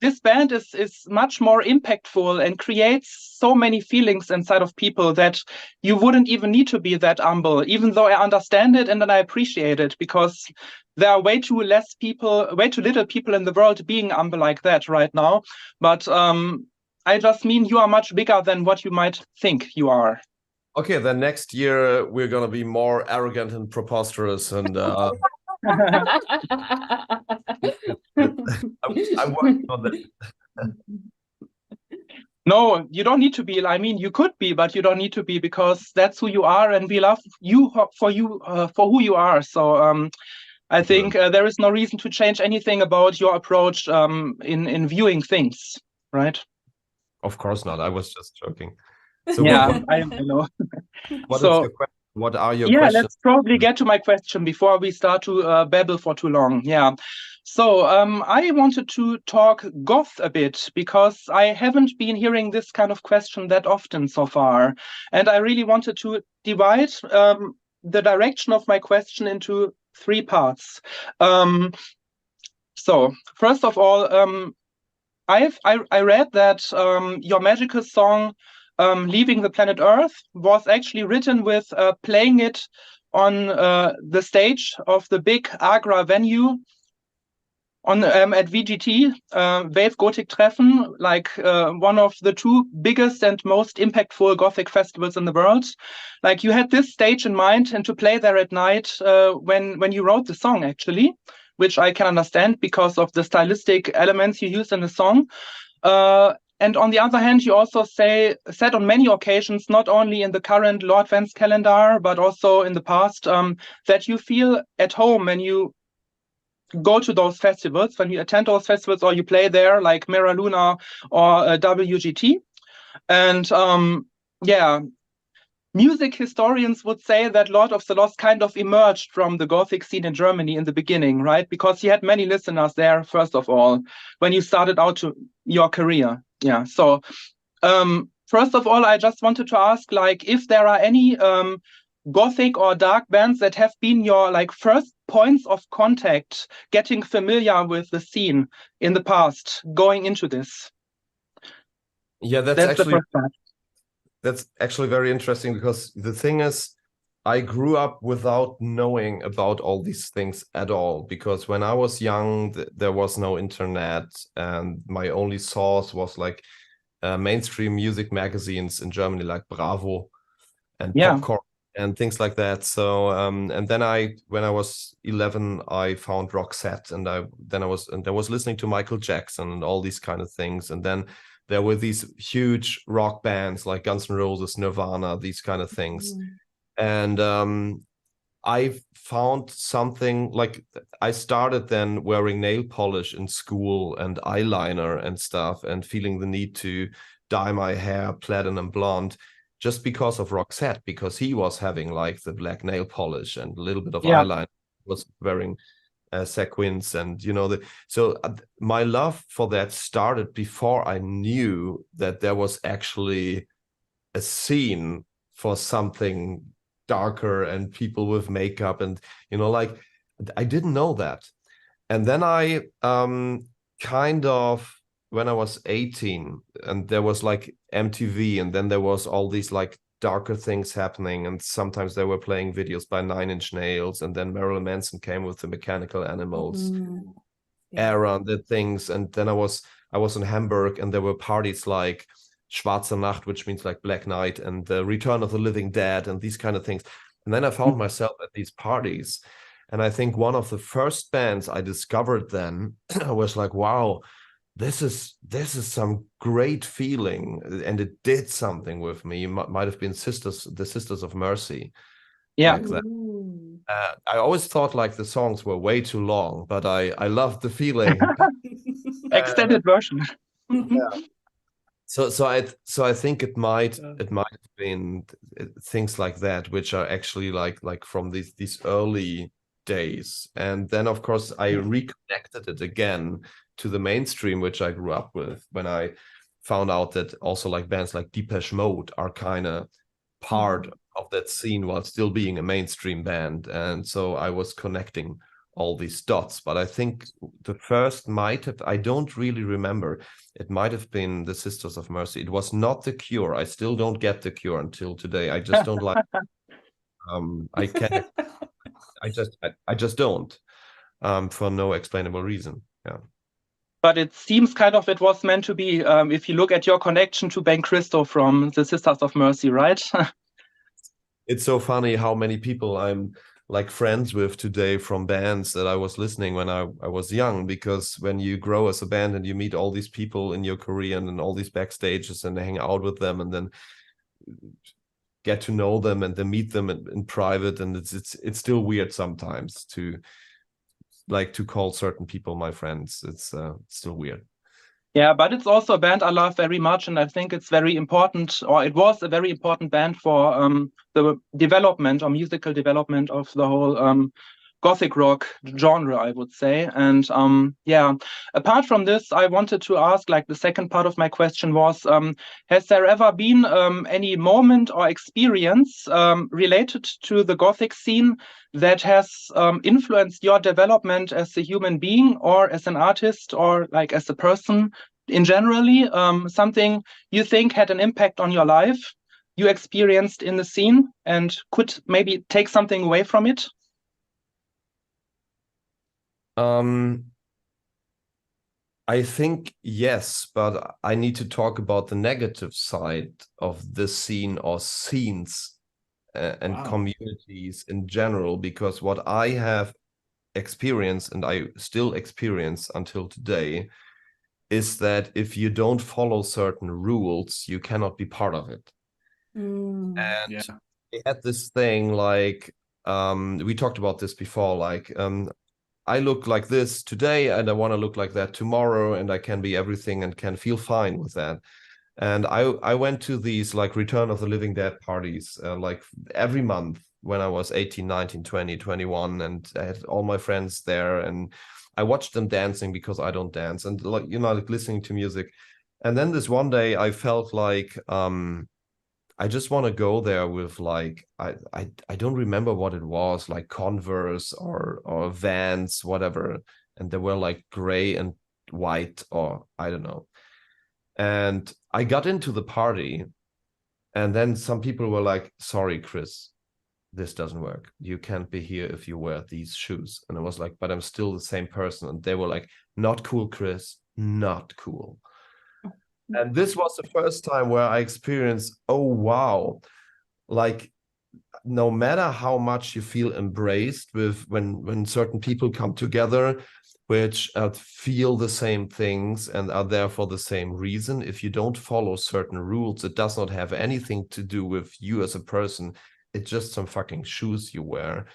this band is much more impactful and creates so many feelings inside of people that you wouldn't even need to be that humble, even though I understand it and then I appreciate it, because there are way too little people in the world being humble like that right now. But I just mean you are much bigger than what you might think you are. Okay, then next year we're gonna be more arrogant and preposterous, and I'm working on that. No, you don't need to be. I mean, you could be, but you don't need to be, because that's who you are, and we love you for who you are. So I think there is no reason to change anything about your approach in viewing things, right? Of course not. I was just joking. So yeah, I know. What is your question? What are your questions? Let's probably get to my question before we start to babble for too long. Yeah. So I wanted to talk goth a bit, because I haven't been hearing this kind of question that often so far. And I really wanted to divide the direction of my question into 3 parts. So first of all, I read that your magical song, Leaving the Planet Earth, was actually written with playing it on the stage of the big Agra venue on at VGT, Wave Gothic Treffen, like one of the 2 biggest and most impactful Gothic festivals in the world. Like, you had this stage in mind and to play there at night when you wrote the song, actually, which I can understand because of the stylistic elements you used in the song. And on the other hand, you also said on many occasions, not only in the current LORDFEST calendar, but also in the past, that you feel at home when you go to those festivals, when you attend those festivals or you play there, like Mira Luna or WGT. And music historians would say that Lord of the Lost kind of emerged from the Gothic scene in Germany in the beginning, right? Because you had many listeners there, first of all, when you started out your career. Yeah. So first of all, I just wanted to ask, like, if there are any Gothic or dark bands that have been your like first points of contact, getting familiar with the scene in the past, going into this. Yeah, that's the actually first part. That's actually very interesting, because the thing is, I grew up without knowing about all these things at all, because when I was young, there was no internet, and my only source was like mainstream music magazines in Germany, like Bravo and Popcorn and things like that. So and then when I was 11, I found Roxette, and I was listening to Michael Jackson and all these kind of things. And then there were these huge rock bands like Guns N' Roses, Nirvana, these kind of things. And I found something like, I started then wearing nail polish in school and eyeliner and stuff, and feeling the need to dye my hair platinum blonde, just because of Roxette, because he was having like the black nail polish and a little bit of eyeliner, was wearing sequins, and so my love for that started before I knew that there was actually a scene for something darker and people with makeup, and like, I didn't know that. And then I kind of, when I was 18, and there was like MTV, and then there was all these like darker things happening, and sometimes they were playing videos by 9 Inch Nails, and then Marilyn Manson came with the Mechanical Animals era and the things. And then I was in Hamburg, and there were parties like Schwarze Nacht, which means like Black Night, and the Return of the Living Dead, and these kind of things. And then I found myself at these parties, and I think one of the first bands I discovered then, I was like, wow, this is some great feeling, and it did something with me. It might have been the Sisters of Mercy. Like that. I always thought like the songs were way too long, but I loved the feeling. Extended version. So I think it might have been things like that, which are actually like from these early days. And then of course I reconnected it again to the mainstream, which I grew up with, when I found out that also like bands like Depeche Mode are kind of part of that scene while still being a mainstream band. And so I was connecting all these dots. But I think the first might have, I don't really remember, it might have been the Sisters of Mercy. It was not the Cure. I still don't get the Cure until today. I just don't like I can't I just don't, for no explainable reason. Yeah. But it seems kind of it was meant to be, if you look at your connection to Ben Christo from the Sisters of Mercy, right? It's so funny how many people I'm like friends with today from bands that I was listening when I was young, because when you grow as a band and you meet all these people in your career and all these backstages and hang out with them and then get to know them and then meet them in private, and it's still weird sometimes to call certain people my friends. It's still weird. Yeah, but it's also a band I love very much, and I think it's very important, or it was a very important band for the development or musical development of the whole Gothic rock genre, I would say. And yeah, apart from this, I wanted to ask, like the second part of my question was, has there ever been any moment or experience related to the Gothic scene that has influenced your development as a human being or as an artist or like as a person in generally, something you think had an impact on your life you experienced in the scene and could maybe take something away from it? I think yes, but I need to talk about the negative side of the scene or scenes and communities in general, because what I have experienced and I still experience until today is that if you don't follow certain rules, you cannot be part of it. And we had this thing like, we talked about this before, like I look like this today and I want to look like that tomorrow, and I can be everything and can feel fine with that. And I went to these like Return of the Living Dead parties like every month when I was 18, 19, 20, 21, and I had all my friends there, and I watched them dancing because I don't dance, and like, you know, like listening to music. And then this one day I felt like I just want to go there with like I don't remember what it was, like Converse or Vans, whatever, and they were like gray and white, or I don't know. And I got into the party, and then some people were like, sorry, Chris, this doesn't work. You can't be here if you wear these shoes. And I was like, but I'm still the same person. And they were like, not cool, Chris, not cool. And this was the first time where I experienced, oh, wow, like no matter how much you feel embraced with when certain people come together, which feel the same things and are there for the same reason, if you don't follow certain rules, it does not have anything to do with you as a person. It's just some fucking shoes you wear.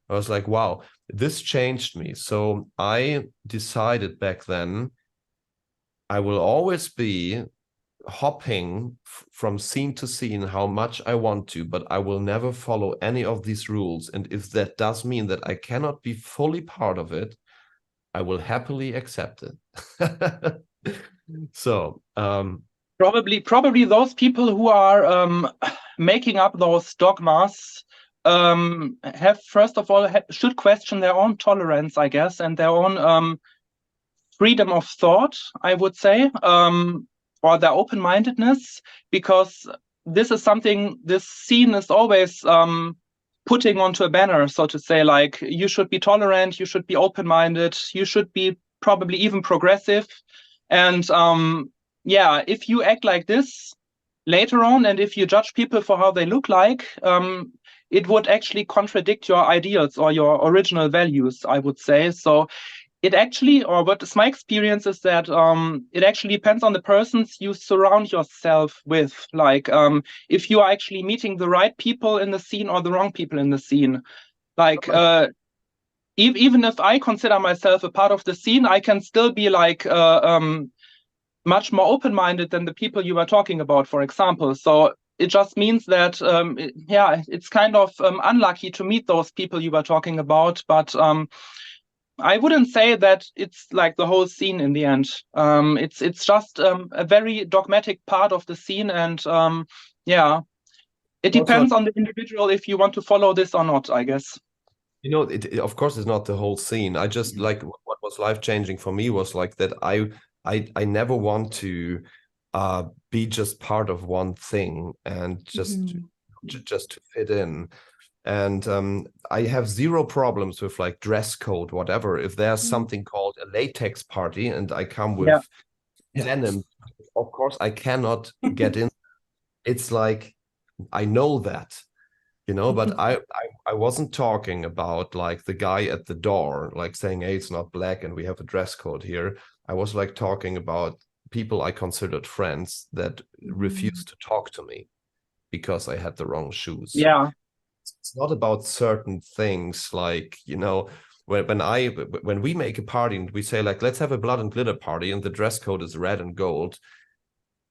I was like, wow, this changed me. So I decided back then, I will always be hopping from scene to scene how much I want to, but I will never follow any of these rules. And if that does mean that I cannot be fully part of it, I will happily accept it. So probably those people who are making up those dogmas have, first of all, should question their own tolerance, I guess, and their own freedom of thought, I would say, or their open-mindedness, because this is something this scene is always putting onto a banner, so to say, like, you should be tolerant, you should be open-minded, you should be probably even progressive. And yeah, if you act like this later on, and if you judge people for how they look like, it would actually contradict your ideals or your original values, I would say. So it actually, or what is my experience is that it actually depends on the persons you surround yourself with. Like if you are actually meeting the right people in the scene or the wrong people in the scene. Like even if I consider myself a part of the scene, I can still be like much more open-minded than the people you were talking about, for example. So it just means that, yeah, it's kind of unlucky to meet those people you were talking about, but I wouldn't say that it's like the whole scene in the end. It's just a very dogmatic part of the scene, and yeah, it depends on the individual if you want to follow this or not, I guess. You know, of course, it's not the whole scene. I just like what was life-changing for me was like that I never want to be just part of one thing and just to fit in. And I have zero problems with like dress code, whatever. If there's something called a latex party and I come with denim, of course I cannot get in. It's like I know that. You know, but I wasn't talking about like the guy at the door, like saying, hey, it's not black and we have a dress code here. I was like talking about people I considered friends that refused to talk to me because I had the wrong shoes. Yeah. It's not about certain things like, you know, when we make a party and we say like, let's have a blood and glitter party and the dress code is red and gold,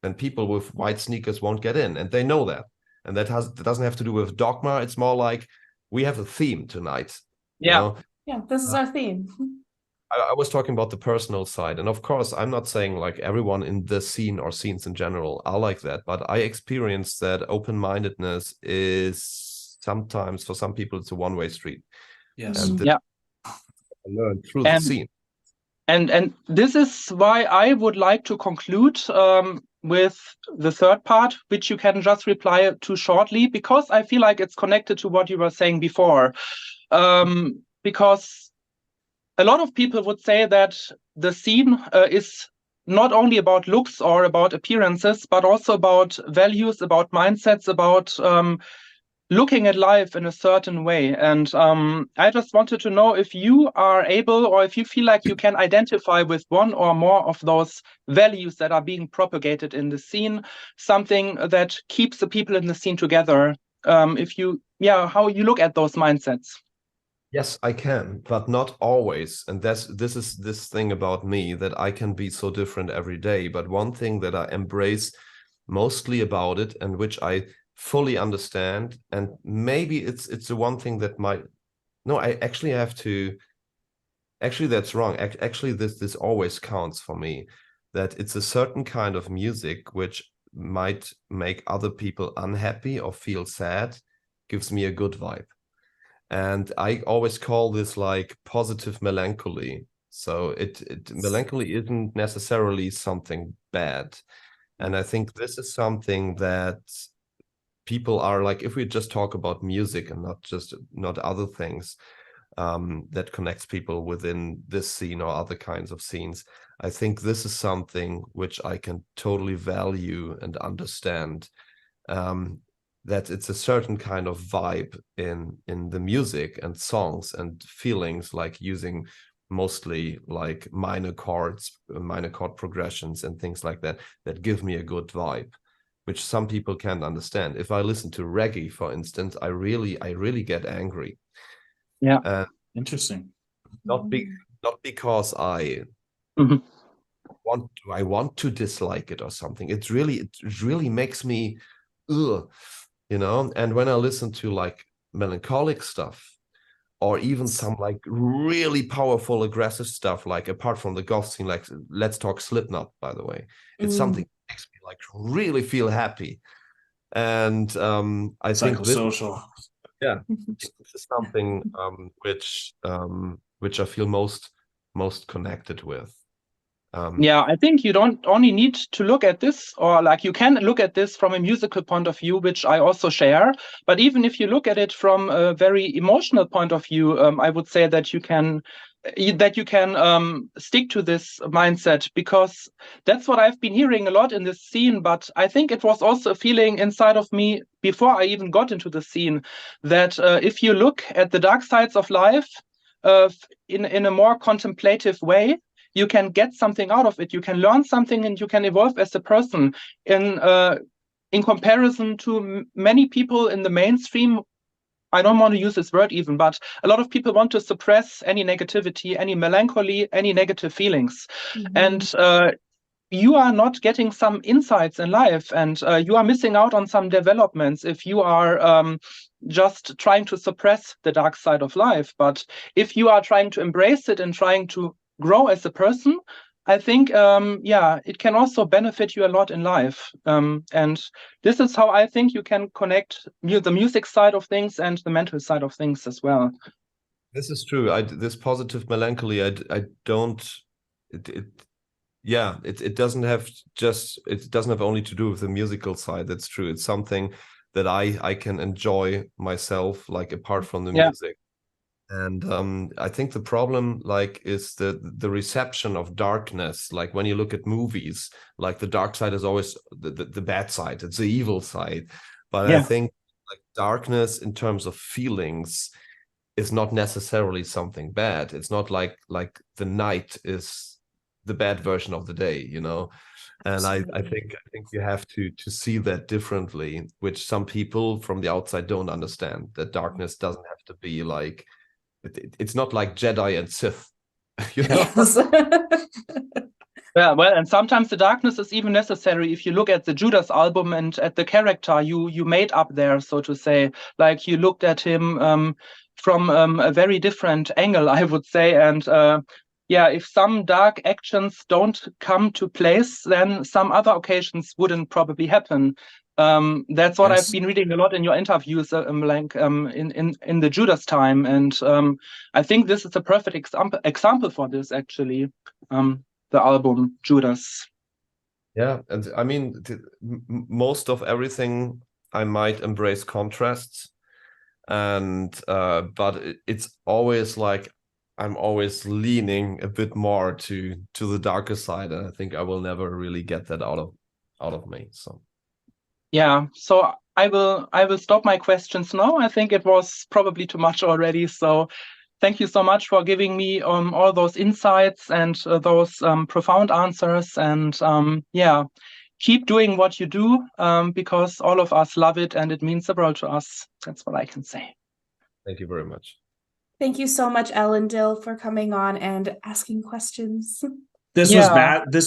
and people with white sneakers won't get in, and they know that. And that doesn't have to do with dogma. It's more like we have a theme tonight. Yeah. You know? Yeah, this is our theme. I was talking about the personal side. And of course, I'm not saying like everyone in the scene or scenes in general are like that. But I experienced that open-mindedness is sometimes, for some people, it's a one-way street. Yes. And Yeah. I learned through the scene. And this is why I would like to conclude with the third part, which you can just reply to shortly, because I feel like it's connected to what you were saying before. Because a lot of people would say that the scene is not only about looks or about appearances, but also about values, about mindsets, about looking at life in a certain way. And I just wanted to know if you are able, or if you feel like you can identify with one or more of those values that are being propagated in the scene, something that keeps the people in the scene together. How you look at those mindsets. Yes, I can, but not always. And this is this thing about me that I can be so different every day. But one thing that I embrace mostly about it, and which I fully understand, and maybe it's the one thing that I actually have to, actually that's wrong. Actually, this always counts for me, that it's a certain kind of music which might make other people unhappy or feel sad, gives me a good vibe. And I always call this like positive melancholy. So melancholy isn't necessarily something bad. And I think this is something that people are like, if we just talk about music and not other things that connects people within this scene or other kinds of scenes, I think this is something which I can totally value and understand. That it's a certain kind of vibe in the music and songs and feelings, like using mostly like minor chord progressions and things like that give me a good vibe, which some people can't understand. If I listen to reggae, for instance, I really get angry. Yeah. Interesting. Not because I want to dislike it or something. It really makes me ugh. You know, and when I listen to like melancholic stuff, or even some like really powerful, aggressive stuff, like apart from the goth scene, like let's talk Slipknot, by the way, it's something that makes me like really feel happy. And I think this, this is something which I feel most connected with. I think you don't only need to look at this, or like you can look at this from a musical point of view, which I also share. But even if you look at it from a very emotional point of view, I would say that you can stick to this mindset, because that's what I've been hearing a lot in this scene. But I think it was also a feeling inside of me before I even got into the scene, that if you look at the dark sides of life in a more contemplative way, you can get something out of it. You can learn something, and you can evolve as a person. In comparison to many people in the mainstream, I don't want to use this word even, but a lot of people want to suppress any negativity, any melancholy, any negative feelings. And you are not getting some insights in life, and you are missing out on some developments if you are just trying to suppress the dark side of life. But if you are trying to embrace it and trying to grow as a person, I think it can also benefit you a lot in life. And this is how I think you can connect the music side of things and the mental side of things as well. This is true. This positive melancholy, I don't. It doesn't have only to do with the musical side. That's true. It's something that I can enjoy myself, like apart from the music. And I think the problem is the reception of darkness. Like when you look at movies, like the dark side is always the bad side. It's the evil side. But I think like darkness in terms of feelings is not necessarily something bad. It's not like the night is the bad version of the day, you know. And I think you have to see that differently, which some people from the outside don't understand. That darkness doesn't have to be like, it's not like Jedi and Sith, you know? Yes. Yeah, well, and sometimes the darkness is even necessary. If you look at the Judas album and at the character you made up there, so to say, like you looked at him from a very different angle, I would say. And if some dark actions don't come to place, then some other occasions wouldn't probably happen. That's what I've been reading a lot in your interviews, in the Judas time, and I think this is a perfect example for this, actually. The album Judas. Yeah, and I mean, most of everything I might embrace contrasts, and but it's always like I'm always leaning a bit more to the darker side, and I think I will never really get that out of me. So yeah, so I will stop my questions now. I think it was probably too much already. So thank you so much for giving me all those insights and those profound answers. And keep doing what you do, because all of us love it and it means the world to us. That's what I can say. Thank you very much. Thank you so much, Ellendale, for coming on and asking questions. This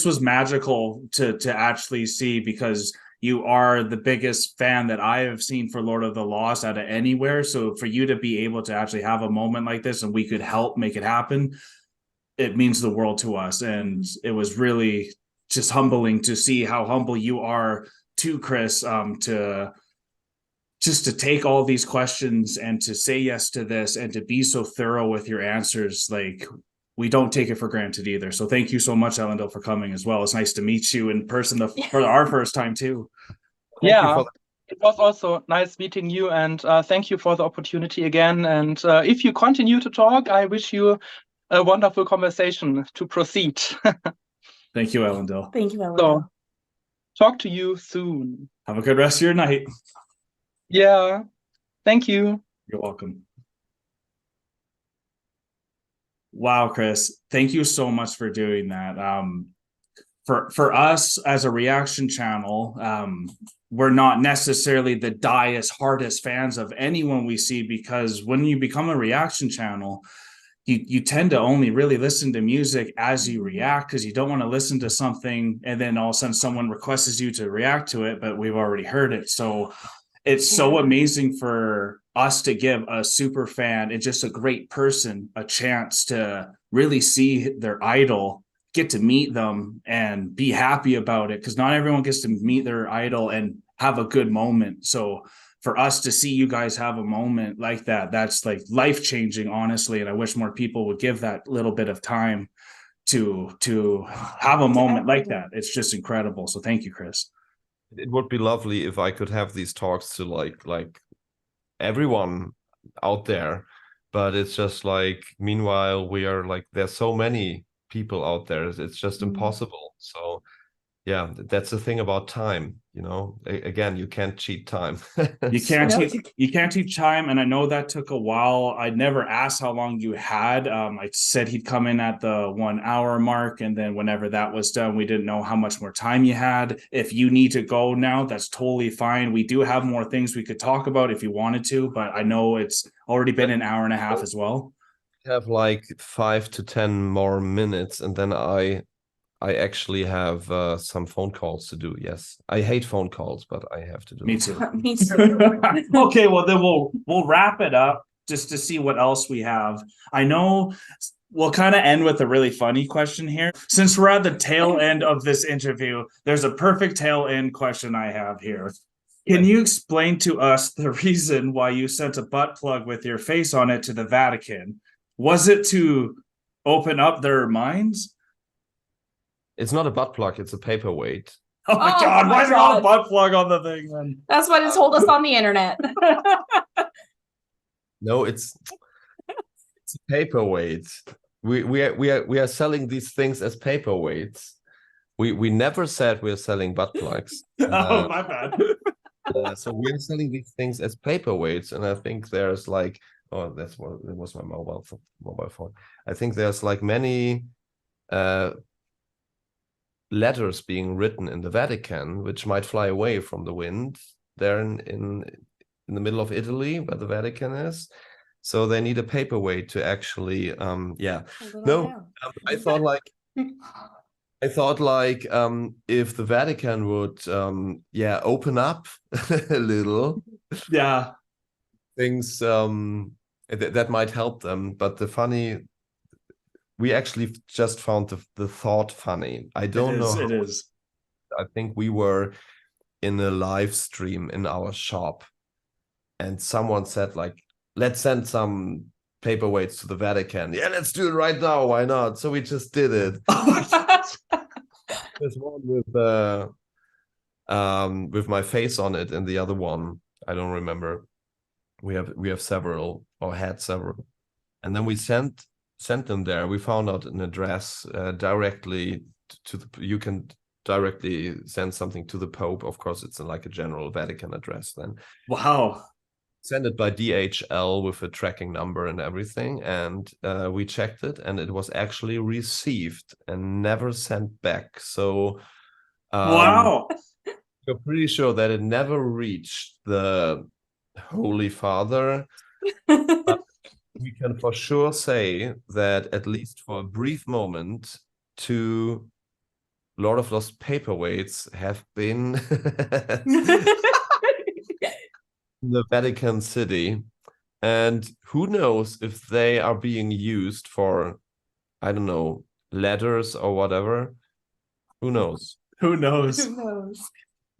was magical to actually see, because you are the biggest fan that I have seen for Lord of the Lost out of anywhere. So for you to be able to actually have a moment like this and we could help make it happen, it means the world to us. And it was really just humbling to see how humble you are too, Chris, to take all these questions and to say yes to this and to be so thorough with your answers. Like, we don't take it for granted either. So thank you so much, Ellendale, for coming as well. It's nice to meet you in person for our first time too. It was also nice meeting you, and thank you for the opportunity again. And if you continue to talk, I wish you a wonderful conversation to proceed. Thank you, Ellendale. Thank you, Ellendale. So, talk to you soon. Have a good rest of your night. Yeah, thank you. You're welcome. Wow, Chris, thank you so much for doing that. For us as a reaction channel, we're not necessarily the diest, hardest fans of anyone we see, because when you become a reaction channel, you tend to only really listen to music as you react, because you don't want to listen to something and then all of a sudden someone requests you to react to it, but we've already heard it. So it's so amazing for us to give a super fan and just a great person a chance to really see their idol, get to meet them and be happy about it, because not everyone gets to meet their idol and have a good moment. So for us to see you guys have a moment like that, that's like life-changing, honestly. And I wish more people would give that little bit of time to have a moment like that. It's just incredible. So thank you, Chris. It would be lovely if I could have these talks to like everyone out there, but it's just like, meanwhile, we are like, there's so many people out there, it's just impossible. So yeah, that's the thing about time, you know. Again, you can't cheat time. You can't cheat time, and I know that took a while. I never asked how long you had. I said he'd come in at the 1 hour mark, and then whenever that was done, we didn't know how much more time you had. If you need to go now, that's totally fine. We do have more things we could talk about if you wanted to, but I know it's already been an hour and a half as well. Have like 5 to 10 more minutes, and then I actually have some phone calls to do. Yes, I hate phone calls, but I have to do. Me too. Me too. Okay, well then we'll wrap it up just to see what else we have. I know we'll kind of end with a really funny question here. Since we're at the tail end of this interview, there's a perfect tail end question I have here. Can you explain to us the reason why you sent a butt plug with your face on it to the Vatican? Was it to open up their minds? It's not a butt plug, it's a paperweight. Oh my Oh God, my why is there all God. butt plug on the thing then? That's what it told us on the internet. No, it's a paperweight. We are selling these things as paperweights. We never said we're selling butt plugs. Oh, my bad. So we're selling these things as paperweights, and I think there's like, oh, that was my mobile phone. I think there's like many letters being written in the Vatican, which might fly away from the wind there in the middle of Italy, where the Vatican is. So they need a paperweight to actually, I thought like if the Vatican would open up a little, Yeah, things that might help them. But we actually just found the thought funny. I don't know. It is. I think we were in a live stream in our shop, and someone said like, let's send some paperweights to the Vatican. Yeah, let's do it right now. Why not? So we just did it. Oh my God. There's one with my face on it, and the other one I don't remember. We have several, or had several, and then we sent them there. We found out an address directly to the. You can directly send something to the Pope. Of course, it's like a general Vatican address. Then Wow. Send it by DHL with a tracking number and everything, and we checked it, and it was actually received and never sent back. So Wow. we're pretty sure that it never reached the Holy Father. We can for sure say that at least for a brief moment, 2 Lord of Lost paperweights have been the Vatican City, and who knows if they are being used for, I don't know, letters or whatever. Who knows? Who knows? Who knows?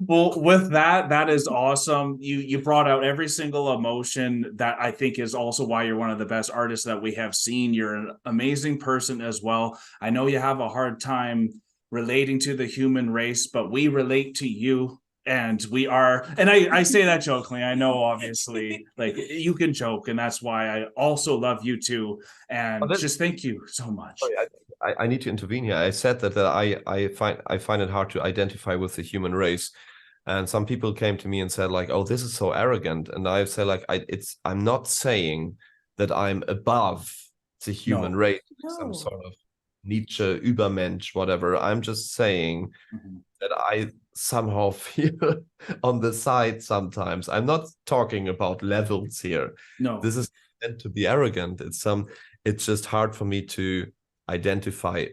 Well, with that is awesome. You brought out every single emotion that I think is also why you're one of the best artists that we have seen. You're an amazing person as well. I know you have a hard time relating to the human race, but we relate to you. And we are, and I say that jokingly. I know, obviously, like you can joke, and that's why I also love you too. And just thank you so much. Sorry, I need to intervene here. I said that I find it hard to identify with the human race, and some people came to me and said like, "Oh, this is so arrogant," and I said like, I'm not saying that I'm above the human race, some sort of Nietzsche Übermensch, whatever. I'm just saying that I somehow feel on the side sometimes. I'm not talking about levels here. No, this is meant to be arrogant. It's just hard for me to identify.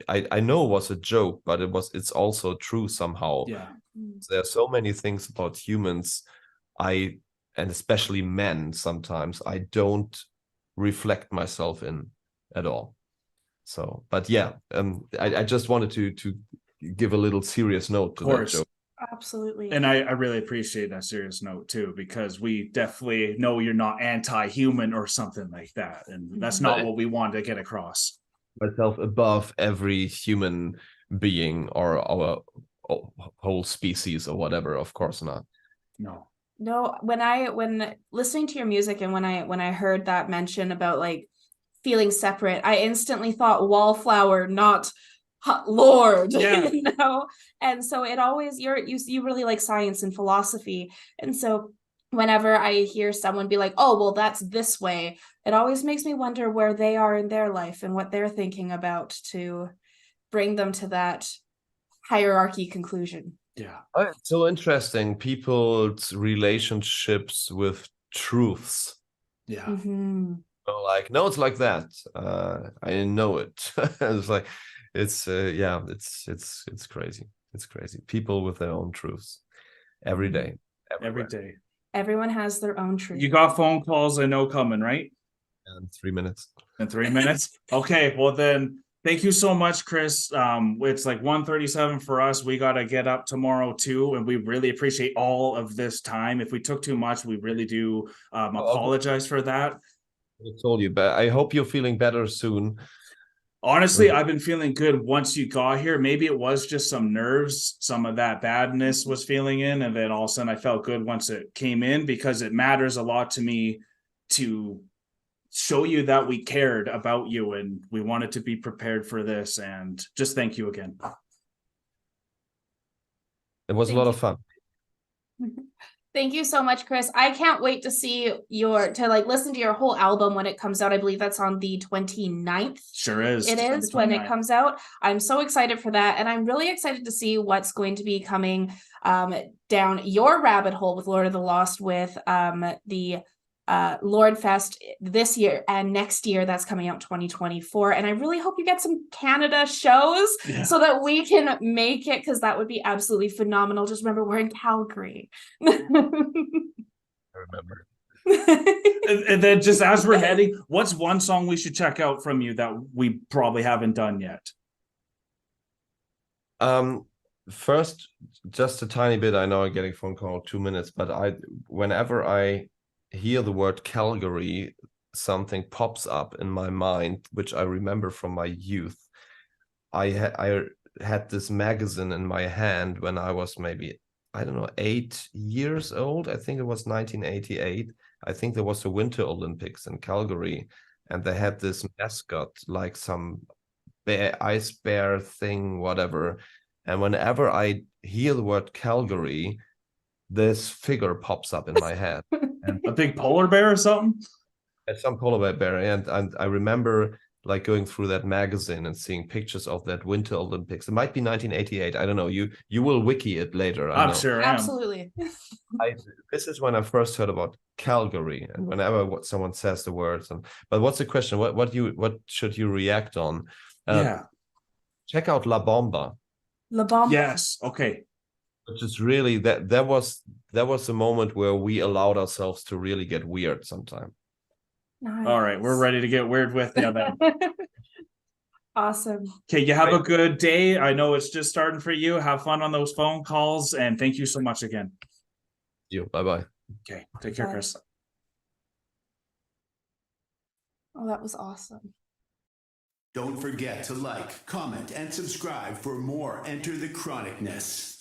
I know it was a joke, but it's also true somehow. Yeah, there are so many things about humans, and especially men, sometimes I don't reflect myself in at all. So, but yeah, I just wanted to give a little serious note to that joke. Absolutely. And I really appreciate that serious note too, because we definitely know you're not anti-human or something like that, and that's not what we want to get across. Myself above every human being or our whole species or whatever, of course not. No, when listening to your music, and when I heard that mention about like feeling separate, I instantly thought wallflower, not Lord. Yeah. You know? And so it always, you really like science and philosophy, and so whenever I hear someone be like, oh well, that's this way, it always makes me wonder where they are in their life and what they're thinking about to bring them to that hierarchy conclusion. Yeah. Oh, it's so interesting, people's relationships with truths. Yeah. Like, no, it's like that. I know it. It's like, it's crazy. It's crazy. People with their own truths every day. Every day. Everyone has their own truth. You got phone calls, I know, coming, right? In 3 minutes. In 3 minutes? Okay, well then, thank you so much, Chris. It's like 1:37 for us. We got to get up tomorrow too, and we really appreciate all of this time. If we took too much, we really do apologize for that. I told you, but I hope you're feeling better soon. Honestly, I've been feeling good once you got here. Maybe it was just some nerves, some of that badness was feeling in, and then all of a sudden I felt good once it came in, because it matters a lot to me to show you that we cared about you and we wanted to be prepared for this. And just thank you again. It was a lot of fun. Thank you so much, Chris. I can't wait to see listen to your whole album when it comes out. I believe that's on the 29th. Sure is. It is when it comes out. I'm so excited for that. And I'm really excited to see what's going to be coming down your rabbit hole with Lord of the Lost, with the LORDFEST this year and next year. That's coming out 2024. And I really hope you get some Canada shows so that we can make it, because that would be absolutely phenomenal. Just remember, we're in Calgary. I remember. And then just as we're heading, what's one song we should check out from you that we probably haven't done yet? First, just a tiny bit. I know I'm getting a phone call 2 minutes, but whenever I hear the word Calgary, something pops up in my mind, which I remember from my youth. I had this magazine in my hand when I was maybe, I don't know, 8 years old. I think it was 1988. I think there was the Winter Olympics in Calgary, and they had this mascot, like some ice bear thing, whatever. And whenever I hear the word Calgary, this figure pops up in my head. And a big polar bear or something? Some polar bear. And I remember like going through that magazine and seeing pictures of that Winter Olympics. It might be 1988. I don't know. You will wiki it later. I'm sure. Absolutely. This is when I first heard about Calgary, and whenever someone says the words. But what's the question? What should you react on? Check out La Bomba. La Bomba. Yes. Okay. Which is really that was a moment where we allowed ourselves to really get weird sometime. Nice. All right, we're ready to get weird with you then. Awesome. Okay, you have a good day. I know it's just starting for you. Have fun on those phone calls, and thank you so much again. Bye-bye. Okay, take care, Chris. Oh, that was awesome. Don't forget to like, comment, and subscribe for more Enter the Chronicness.